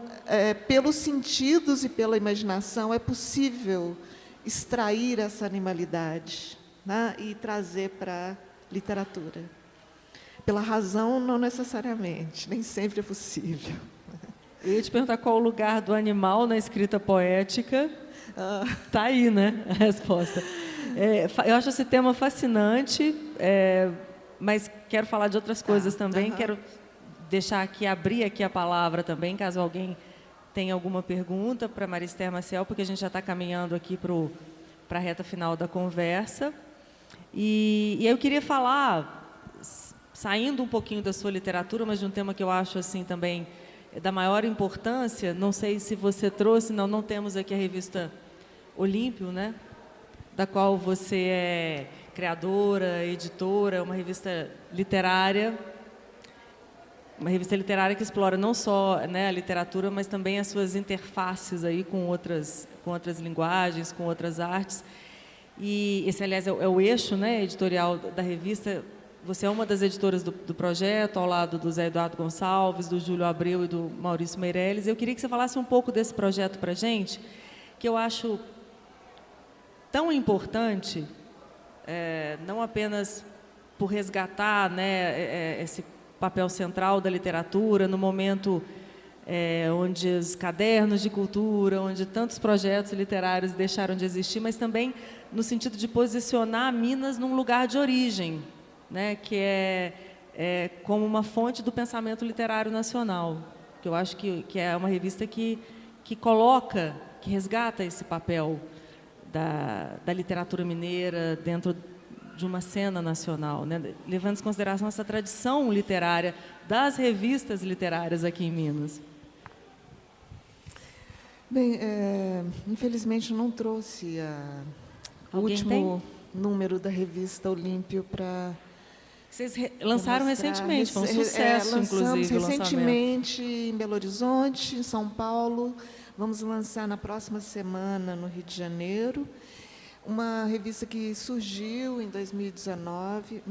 pelos sentidos e pela imaginação, é possível extrair essa animalidade, né, e trazer para a literatura. Pela razão, não necessariamente, nem sempre é possível. Eu ia te perguntar qual o lugar do animal na escrita poética. Está aí, né, a resposta. Eu acho esse tema fascinante, mas quero falar de outras coisas também. Quero abrir aqui a palavra também, caso alguém tenha alguma pergunta para Marister Maciel, porque a gente já está caminhando aqui para a reta final da conversa. E eu queria falar, saindo um pouquinho da sua literatura, mas de um tema que eu acho assim também da maior importância. Não sei se você trouxe, não temos aqui a revista Olímpio, né, da qual você é criadora, editora, uma revista literária que explora não só, né, a literatura, mas também as suas interfaces aí com outras linguagens, com outras artes. E esse, aliás, é o eixo, né, editorial da revista. Você é uma das editoras do projeto, ao lado do Zé Eduardo Gonçalves, do Júlio Abreu e do Maurício Meirelles. Eu queria que você falasse um pouco desse projeto para a gente, que eu acho tão importante, não apenas por resgatar, né, esse papel central da literatura no momento onde os cadernos de cultura, onde tantos projetos literários deixaram de existir, mas também no sentido de posicionar Minas num lugar de origem, né, que é como uma fonte do pensamento literário nacional, que eu acho que é uma revista que coloca, que resgata esse papel da literatura mineira dentro de uma cena nacional, né, levando em consideração essa tradição literária das revistas literárias aqui em Minas. Bem, infelizmente não trouxe o último número da revista Olímpio para... Vocês lançaram recentemente, foi um sucesso, inclusive, o lançamento. Recentemente em Belo Horizonte, em São Paulo. Vamos lançar na próxima semana no Rio de Janeiro. Uma revista que surgiu em 2019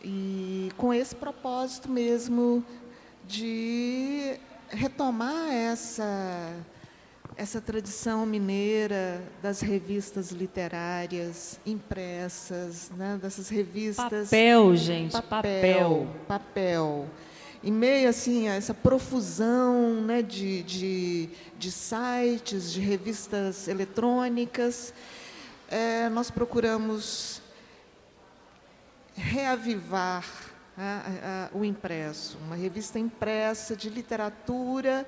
e com esse propósito mesmo de retomar essa tradição mineira das revistas literárias impressas, né, dessas revistas... Papel, gente, papel. Em meio assim, a essa profusão, né, de sites, de revistas eletrônicas, nós procuramos reavivar o impresso, uma revista impressa de literatura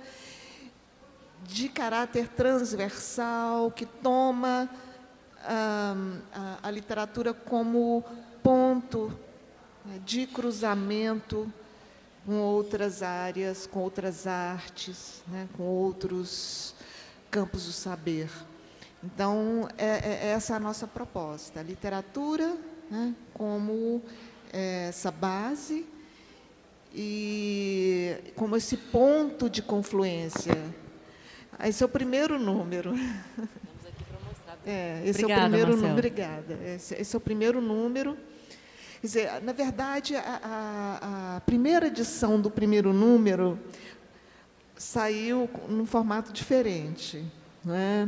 de caráter transversal, que toma a literatura como ponto, né, de cruzamento com outras áreas, com outras artes, né, com outros campos do saber. Então, essa é a nossa proposta, a literatura, né, como essa base e como esse ponto de confluência. Esse é o primeiro número. Estamos aqui para mostrar. Esse Obrigada, é o primeiro Marcelo. número. Obrigada. Esse é o primeiro número. Quer dizer, na verdade, a primeira edição do primeiro número saiu num formato diferente, né?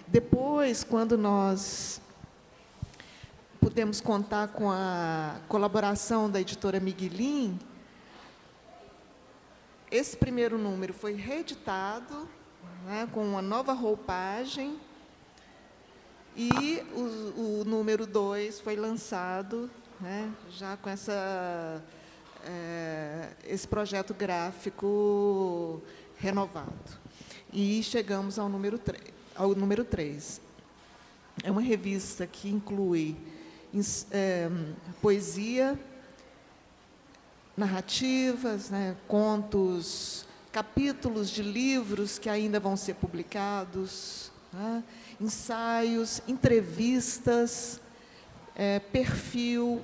Depois, quando nós pudemos contar com a colaboração da editora Miguelin, esse primeiro número foi reeditado, né, com uma nova roupagem, e o número 2 foi lançado, né, já com esse projeto gráfico renovado. E chegamos ao número 3. É uma revista que inclui poesia, narrativas, né, contos, capítulos de livros que ainda vão ser publicados, né, ensaios, entrevistas, perfil.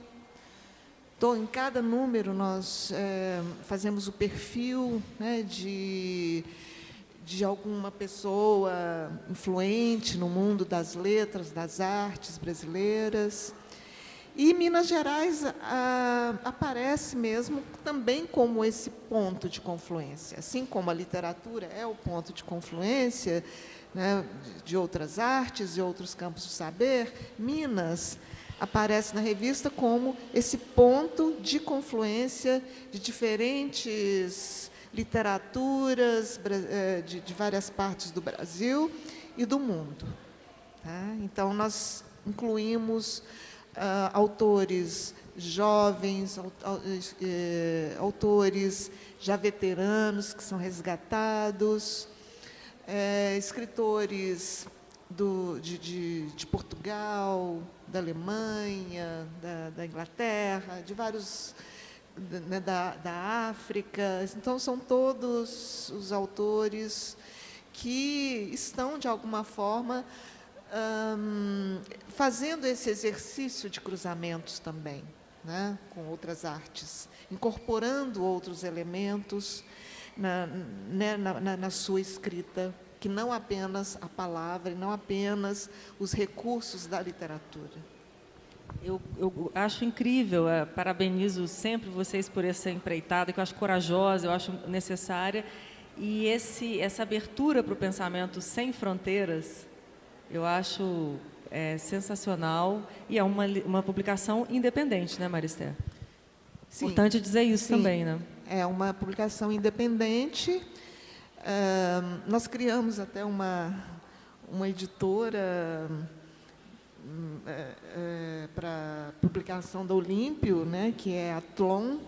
Então, em cada número, nós fazemos o perfil, né, de alguma pessoa influente no mundo das letras, das artes brasileiras. E Minas Gerais aparece mesmo também como esse ponto de confluência. Assim como a literatura é o ponto de confluência, né, de outras artes e outros campos do saber, Minas aparece na revista como esse ponto de confluência de diferentes literaturas de várias partes do Brasil e do mundo. Tá? Então, nós incluímos autores jovens, autores já veteranos que são resgatados, escritores de Portugal, da Alemanha, da Inglaterra, de vários, né, da África. Então, são todos os autores que estão, de alguma forma, fazendo esse exercício de cruzamentos também, né, com outras artes, incorporando outros elementos na sua escrita, que não apenas a palavra, e não apenas os recursos da literatura. Eu acho incrível, parabenizo sempre vocês por essa empreitada, que eu acho corajosa, eu acho necessária, e essa abertura para o pensamento sem fronteiras, eu acho sensacional, e é uma publicação independente, né, Maristé? Sim, Importante dizer isso sim. também, né? é uma publicação independente. Nós criamos até uma editora para publicação da Olímpio, né, que é a Tlon,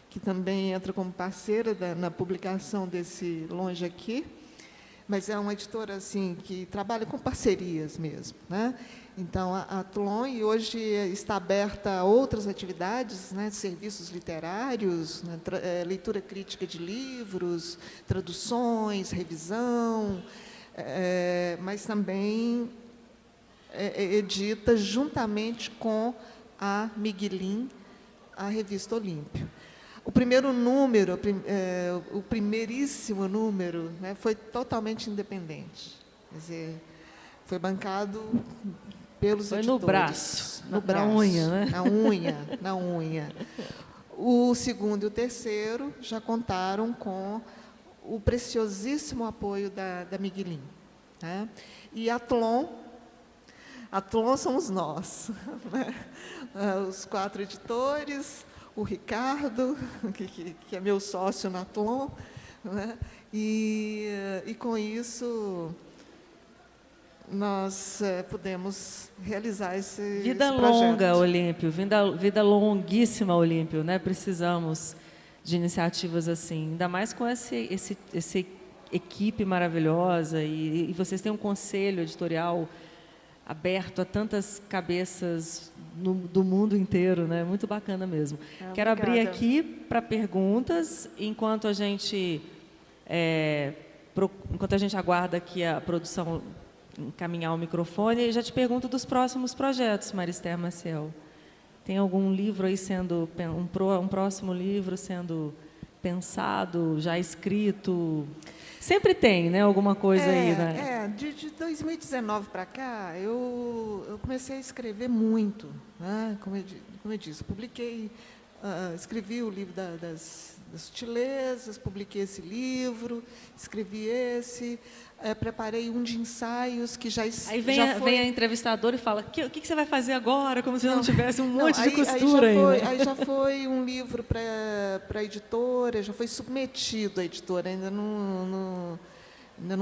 que também entra como parceira na publicação desse Longe Aqui, mas é uma editora assim que trabalha com parcerias mesmo, né? Então a Tlon hoje está aberta a outras atividades, né, serviços literários, né, leitura crítica de livros, traduções, revisão, mas também edita juntamente com a Miguelin, a revista Olímpio. O primeiro número, o primeiríssimo número, né, foi totalmente independente. Quer dizer, foi bancado pelos editores. No braço, no braço, na unha, né? Na unha. O segundo e o terceiro já contaram com o preciosíssimo apoio da Miguelin, né? E a Tlon somos nós, né? Os 4 editores, o Ricardo, que é meu sócio na Tlon, né? E com isso nós pudemos realizar esse Vida longa, Olímpio, vida longuíssima, Olímpio, né? Precisamos de iniciativas assim, ainda mais com essa equipe maravilhosa, e vocês têm um conselho editorial aberto a tantas cabeças do mundo inteiro, né? Muito bacana mesmo. Quero abrir aqui para perguntas, enquanto a gente aguarda aqui a produção encaminhar o microfone, e já te pergunto dos próximos projetos, Marister Maciel. Tem algum livro aí sendo, um próximo livro sendo pensado, já escrito? Sempre tem, né, alguma coisa aí, né? De 2019 para cá, eu comecei a escrever muito, né? Como eu disse, escrevi o livro das sutilezas, publiquei esse livro, escrevi esse, preparei um de ensaios que já foi... Aí vem a entrevistadora e fala, o que você vai fazer agora? Como se não tivesse um monte de costura ainda. Aí já foi um livro para a editora, já foi submetido à editora, ainda não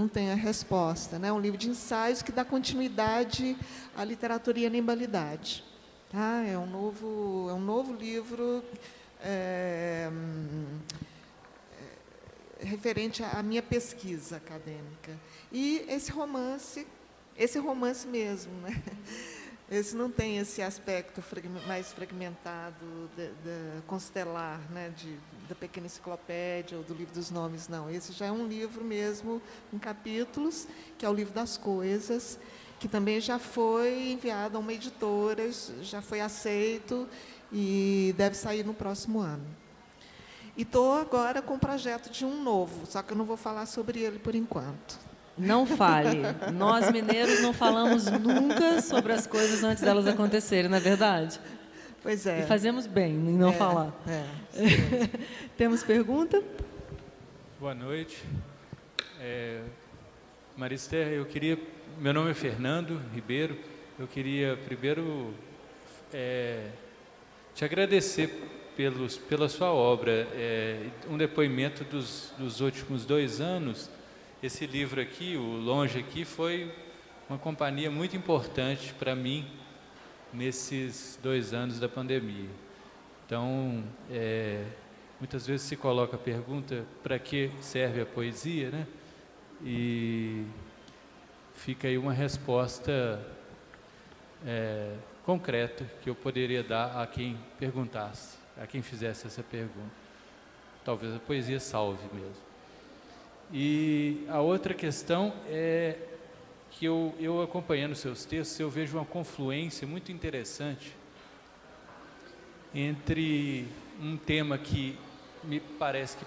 tem a resposta, né? Um livro de ensaios que dá continuidade à literatura e à animalidade. Tá? É um novo livro referente à minha pesquisa acadêmica. E esse romance mesmo, né? Esse não tem esse aspecto mais fragmentado, constelar, né? Da pequena enciclopédia ou do livro dos nomes, não. Esse já é um livro mesmo, em capítulos, que é o livro das coisas, que também já foi enviado a uma editora, já foi aceito e deve sair no próximo ano. E estou agora com o projeto de um novo, só que eu não vou falar sobre ele por enquanto. Não fale. Nós, mineiros, não falamos nunca sobre as coisas antes delas acontecerem, não é verdade? Pois é. E fazemos bem em não falar. Temos pergunta? Boa noite. Marister, meu nome é Fernando Ribeiro. Eu queria primeiro te agradecer pela sua obra. Um depoimento dos últimos 2 anos. Esse livro aqui, o Longe Aqui, foi uma companhia muito importante para mim nesses 2 anos da pandemia. Então, muitas vezes se coloca a pergunta, para que serve a poesia, né? E fica aí uma resposta concreta que eu poderia dar a quem perguntasse, a quem fizesse essa pergunta. Talvez a poesia salve mesmo. E a outra questão é que eu acompanhando seus textos, eu vejo uma confluência muito interessante entre um tema que me parece que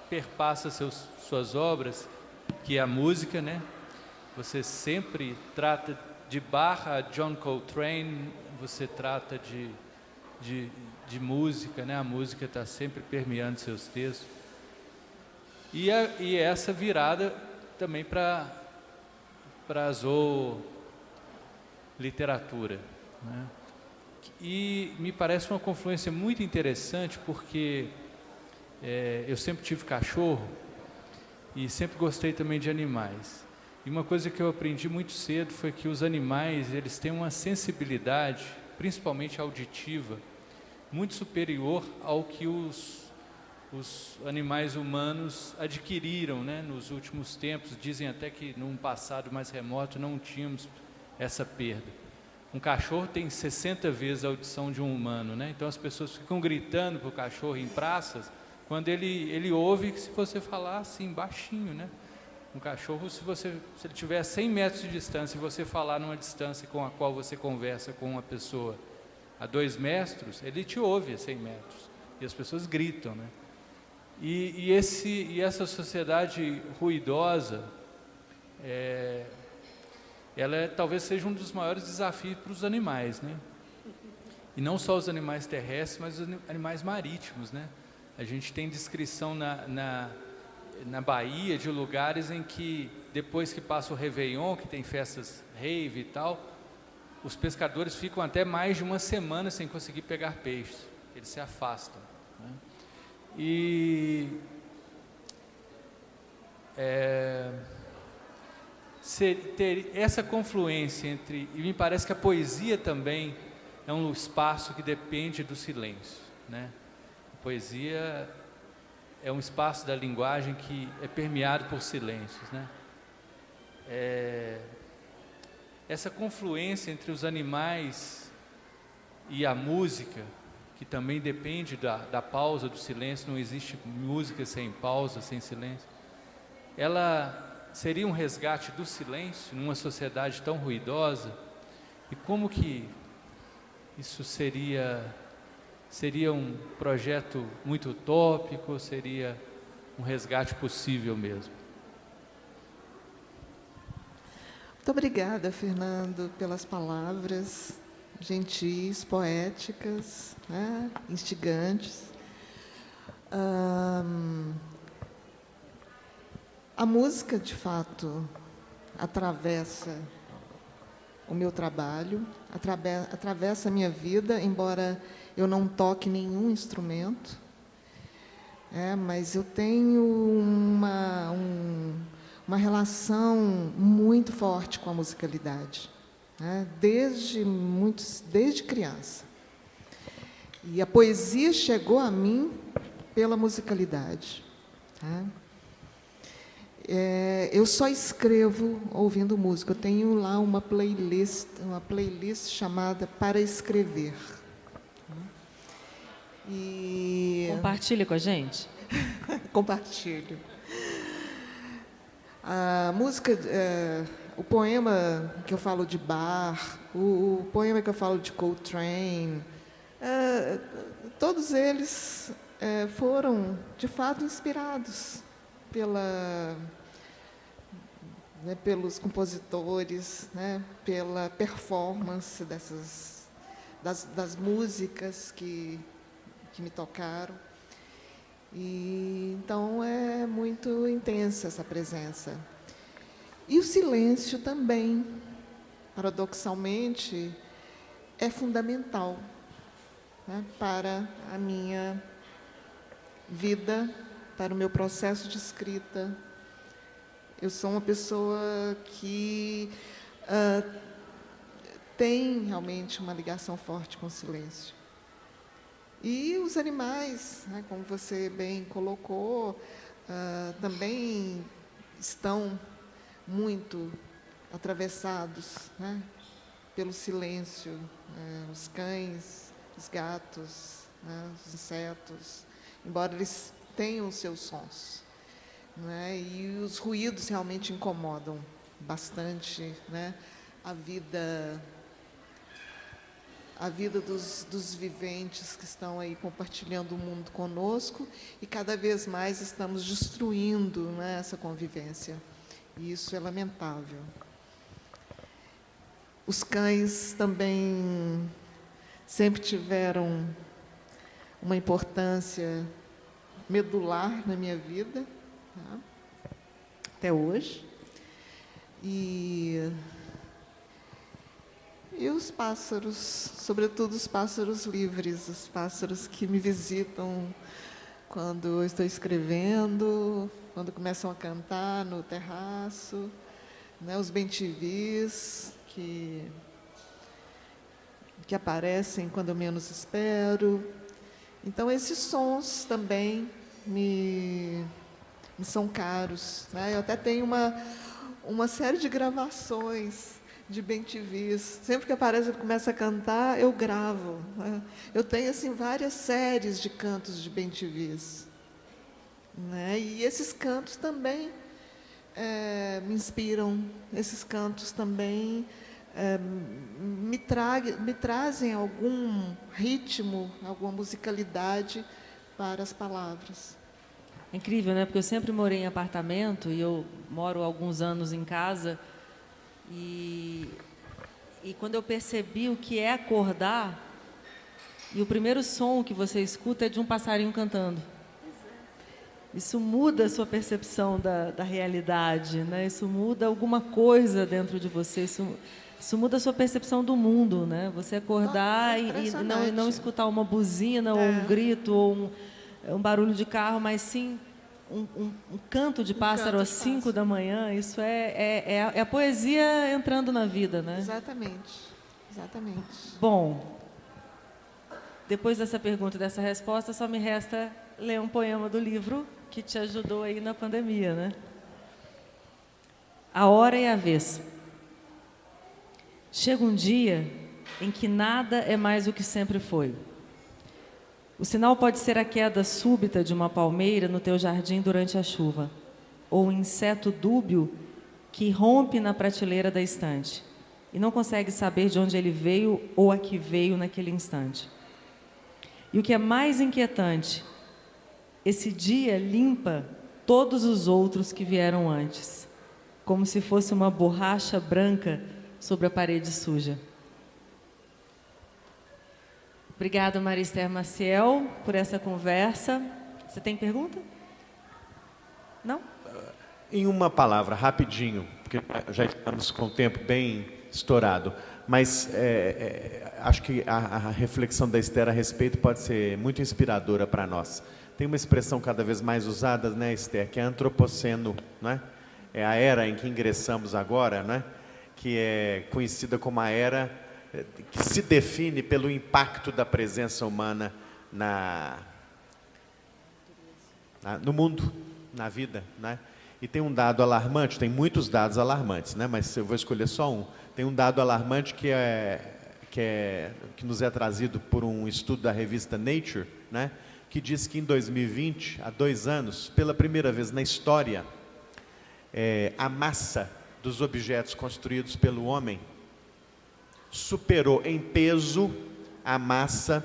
perpassa suas obras, que é a música, né? Você sempre trata de Bach a John Coltrane, você trata de música, né? A música está sempre permeando seus textos. E essa virada também para a zooliteratura, né? E me parece uma confluência muito interessante, porque eu sempre tive cachorro e sempre gostei também de animais. E uma coisa que eu aprendi muito cedo foi que os animais, eles têm uma sensibilidade, principalmente auditiva, muito superior ao que os animais humanos adquiriram, né, nos últimos tempos. Dizem até que num passado mais remoto não tínhamos essa perda. Um cachorro tem 60 vezes a audição de um humano, né? Então as pessoas ficam gritando para o cachorro em praças, quando ele ouve se você falar assim, baixinho, né? Um cachorro, se ele tiver a 100 metros de distância e você falar numa distância com a qual você conversa com uma pessoa a 2 metros, ele te ouve a 100 metros. E as pessoas gritam, né? E essa sociedade ruidosa, ela talvez seja um dos maiores desafios para os animais, né? E não só os animais terrestres, mas os animais marítimos, né? A gente tem descrição na Bahia de lugares em que, depois que passa o Réveillon, que tem festas rave e tal, os pescadores ficam até mais de uma semana sem conseguir pegar peixes. Eles se afastam, né? E ter essa confluência entre... E me parece que a poesia também é um espaço que depende do silêncio, né? A poesia é um espaço da linguagem que é permeado por silêncios, né? Essa confluência entre os animais e a música, que também depende da pausa, do silêncio, não existe música sem pausa, sem silêncio, ela seria um resgate do silêncio numa sociedade tão ruidosa. E como que isso seria um projeto muito utópico, ou seria um resgate possível mesmo? Muito obrigada, Fernando, pelas palavras gentis, poéticas, né, instigantes. A música, de fato, atravessa o meu trabalho, atravessa a minha vida, embora eu não toque nenhum instrumento, mas eu tenho uma relação muito forte com a musicalidade, né, desde criança. E a poesia chegou a mim pela musicalidade, tá? Eu só escrevo ouvindo música. Eu tenho lá uma playlist chamada Para Escrever. Compartilha com a gente. Compartilho. A música, o poema que eu falo de Bach, o poema que eu falo de Coltrane, todos eles foram, de fato, inspirados pelos compositores, né, pela performance das músicas que me tocaram. E então é muito intensa essa presença. E o silêncio também, paradoxalmente, é fundamental, né, para a minha vida, para o meu processo de escrita. Eu sou uma pessoa que tem realmente uma ligação forte com o silêncio. E os animais, né, como você bem colocou, também estão muito atravessados, né, pelo silêncio. Os cães, os gatos, né, os insetos, embora eles tenham os seus sons, né, e os ruídos realmente incomodam bastante, né, a vida dos viventes que estão aí compartilhando o mundo conosco, e cada vez mais estamos destruindo, né, essa convivência. E isso é lamentável. Os cães também sempre tiveram uma importância medular na minha vida, tá, até hoje. E os pássaros, sobretudo os pássaros livres, os pássaros que me visitam quando eu estou escrevendo, quando começam a cantar no terraço, né, os bem-te-vis que aparecem quando eu menos espero. Então, esses sons também me são caros, né? Eu até tenho uma série de gravações de bem-te-vis. Sempre que aparece, eu começo a cantar, eu gravo, né? Eu tenho assim várias séries de cantos de bem-te-vis, né? E esses cantos também me inspiram. Esses cantos também me trazem algum ritmo, alguma musicalidade para as palavras. É incrível, né? Porque eu sempre morei em apartamento e eu moro há alguns anos em casa. E quando eu percebi o que é acordar, e o primeiro som que você escuta é de um passarinho cantando. Isso muda a sua percepção da realidade, né? Isso muda alguma coisa dentro de você. Isso muda a sua percepção do mundo, né? Você acordar e não escutar uma buzina, ou um grito, ou um barulho de carro, mas sim um canto de pássaro às 5 da manhã. Isso é a poesia entrando na vida, né? Exatamente, exatamente. Bom, depois dessa pergunta e dessa resposta, só me resta ler um poema do livro que te ajudou aí na pandemia, né? A hora e a vez. Chega um dia em que nada é mais o que sempre foi. O sinal pode ser a queda súbita de uma palmeira no teu jardim durante a chuva, ou um inseto dúbio que rompe na prateleira da estante e não consegue saber de onde ele veio ou a que veio naquele instante. E o que é mais inquietante, esse dia limpa todos os outros que vieram antes, como se fosse uma borracha branca sobre a parede suja. Obrigada, Maria Esther Maciel, por essa conversa. Você tem pergunta? Não? Em uma palavra, rapidinho, porque já estamos com o tempo bem estourado, mas acho que a reflexão da Esther a respeito pode ser muito inspiradora para nós. Tem uma expressão cada vez mais usada, né, Esther, que é antropoceno, né? É a era em que ingressamos agora, né? Que é conhecida como a era que se define pelo impacto da presença humana no mundo, na vida, né? E tem um dado alarmante, tem muitos dados alarmantes, né? Mas eu vou escolher só um. Tem um dado alarmante que nos é trazido por um estudo da revista Nature, né? Que diz que em 2020, há 2 anos, pela primeira vez na história, a massa dos objetos construídos pelo homem superou em peso a massa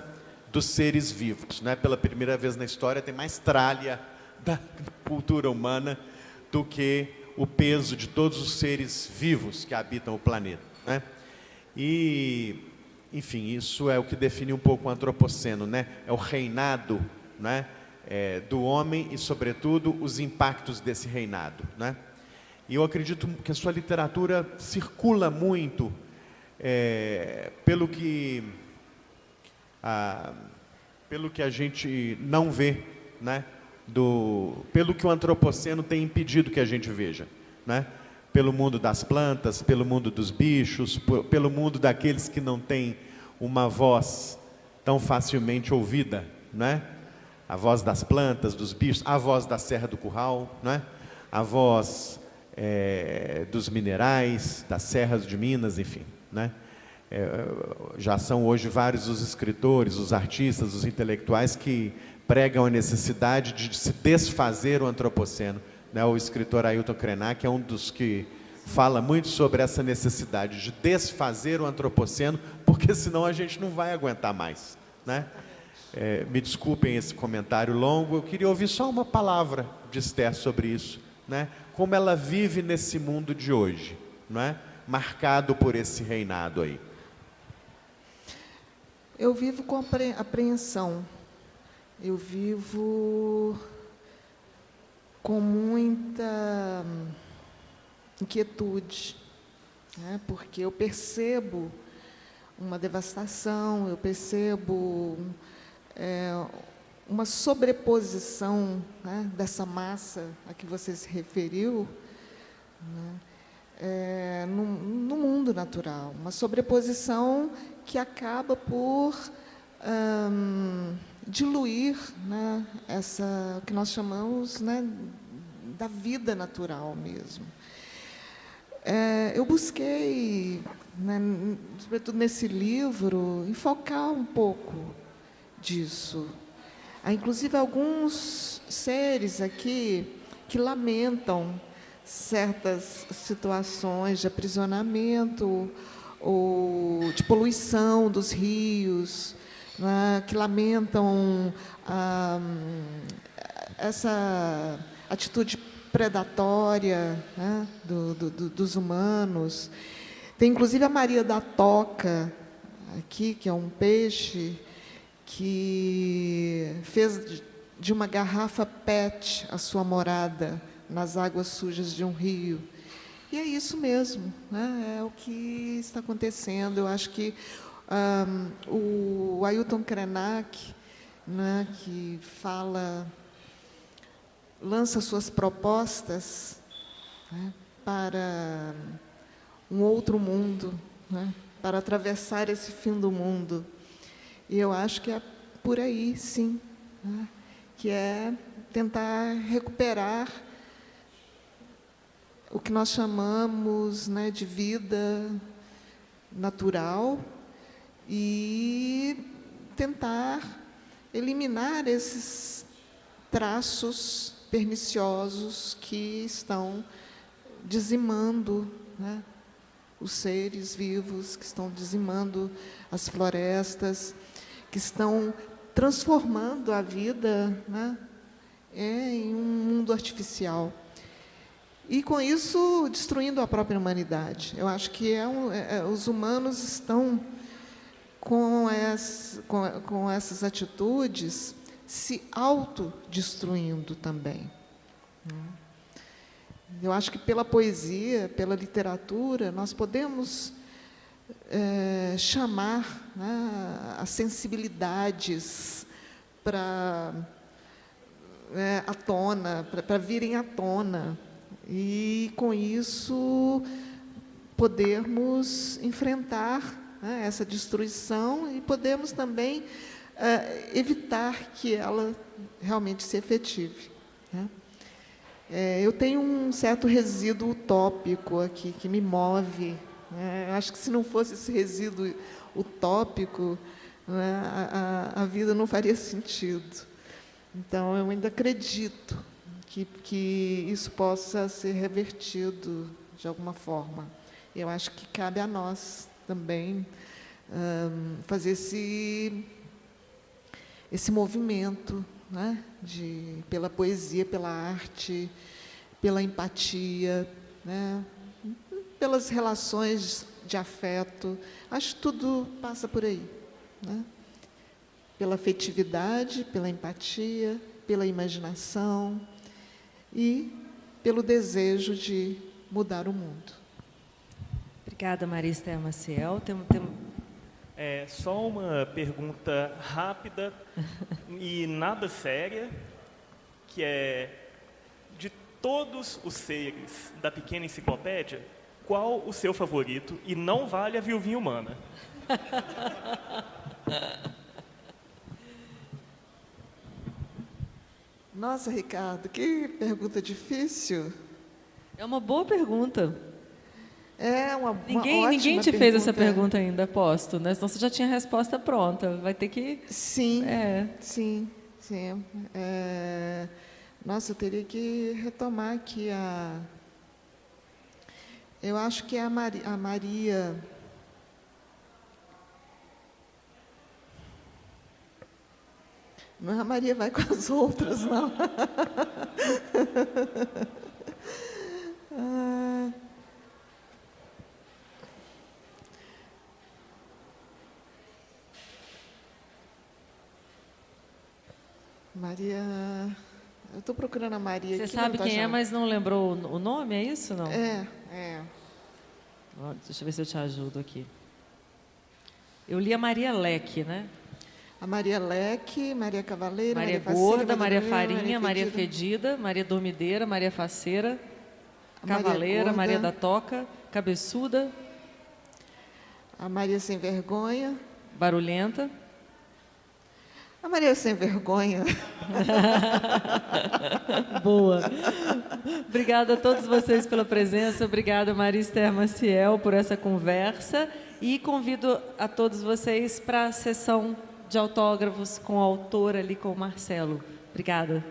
dos seres vivos, né? Pela primeira vez na história tem mais tralha da cultura humana do que o peso de todos os seres vivos que habitam o planeta, né? E, enfim, isso é o que define um pouco o antropoceno, né? É o reinado, né? Do homem e, sobretudo, os impactos desse reinado, né? E eu acredito que a sua literatura circula muito pelo que a gente não vê, né? Pelo que o antropoceno tem impedido que a gente veja, né? Pelo mundo das plantas, pelo mundo dos bichos, pelo mundo daqueles que não têm uma voz tão facilmente ouvida, né? A voz das plantas, dos bichos, a voz da Serra do Curral, né? A voz dos minerais, das serras de Minas, enfim, né? Já são hoje vários os escritores, os artistas, os intelectuais que pregam a necessidade de se desfazer o antropoceno, né? O escritor Ailton Krenak é um dos que fala muito sobre essa necessidade de desfazer o antropoceno, porque senão a gente não vai aguentar mais, né? Me desculpem esse comentário longo, eu queria ouvir só uma palavra de Esther sobre isso, né? Como ela vive nesse mundo de hoje, não é? Marcado por esse reinado aí. Eu vivo com apreensão. Eu vivo com muita inquietude, né? Porque eu percebo uma devastação, eu percebo uma sobreposição, né, dessa massa a que você se referiu, né, no mundo natural, uma sobreposição que acaba por diluir, né, o que nós chamamos, né, da vida natural mesmo. Eu busquei, né, sobretudo nesse livro, enfocar um pouco disso. Há, inclusive, alguns seres aqui que lamentam certas situações de aprisionamento ou de poluição dos rios, né, que lamentam essa atitude predatória, né, dos humanos. Tem, inclusive, a Maria da Toca, aqui, que é um peixe, que fez de uma garrafa PET a sua morada nas águas sujas de um rio. E é isso mesmo, né? É o que está acontecendo. Eu acho que o Ailton Krenak, né, que lança suas propostas, né, para um outro mundo, né, para atravessar esse fim do mundo. E eu acho que é por aí, sim, né, que é tentar recuperar o que nós chamamos, né, de vida natural e tentar eliminar esses traços perniciosos que estão dizimando, né, os seres vivos, que estão dizimando as florestas, que estão transformando a vida, né, em um mundo artificial. E, com isso, destruindo a própria humanidade. Eu acho que os humanos estão, com essas atitudes, se autodestruindo também. Eu acho que pela poesia, pela literatura, nós podemos chamar, né, as sensibilidades para à tona, para virem à tona, e, com isso, podermos enfrentar, né, essa destruição e podemos também evitar que ela realmente se efetive, né? Eu tenho um certo resíduo utópico aqui que me move, né? Acho que, se não fosse esse resíduo utópico, né, a vida não faria sentido. Então, eu ainda acredito que isso possa ser revertido de alguma forma. Eu acho que cabe a nós também fazer esse movimento, né, pela poesia, pela arte, pela empatia, né, pelas relações de afeto. Acho que tudo passa por aí, né? Pela afetividade, pela empatia, pela imaginação e pelo desejo de mudar o mundo. Obrigada, Maria Esther Maciel. Só uma pergunta rápida e nada séria, que é: de todos os seres da pequena enciclopédia, qual o seu favorito? E não vale a viuvinha humana. Nossa, Ricardo, que pergunta difícil. É uma boa pergunta. É uma Ninguém te fez essa pergunta ainda, aposto, né? Senão você já tinha a resposta pronta. Vai ter que... Sim, sim. Nossa, eu teria que retomar aqui eu acho que é a Maria... Não é a Maria vai com as outras, não. Maria... Eu estou procurando a Maria. Você sabe quem é, mas não lembrou o nome, é isso? Não? É. Deixa eu ver se eu te ajudo aqui. Eu li a Maria Leque, né? A Maria Leque, Maria Cavaleira, Maria Faceira, Gorda, Maria Dormida, Farinha, Maria Fedida, Maria Dormideira, Maria Faceira, Cavaleira, Gorda, Maria da Toca, Cabeçuda, a Maria Sem Vergonha, Barulhenta. a Maria Sem Vergonha. Boa. Obrigada a todos vocês pela presença. Obrigada, Maria Esther Maciel, por essa conversa. E convido a todos vocês para a sessão de autógrafos com o autor ali, com o Marcelo. Obrigada.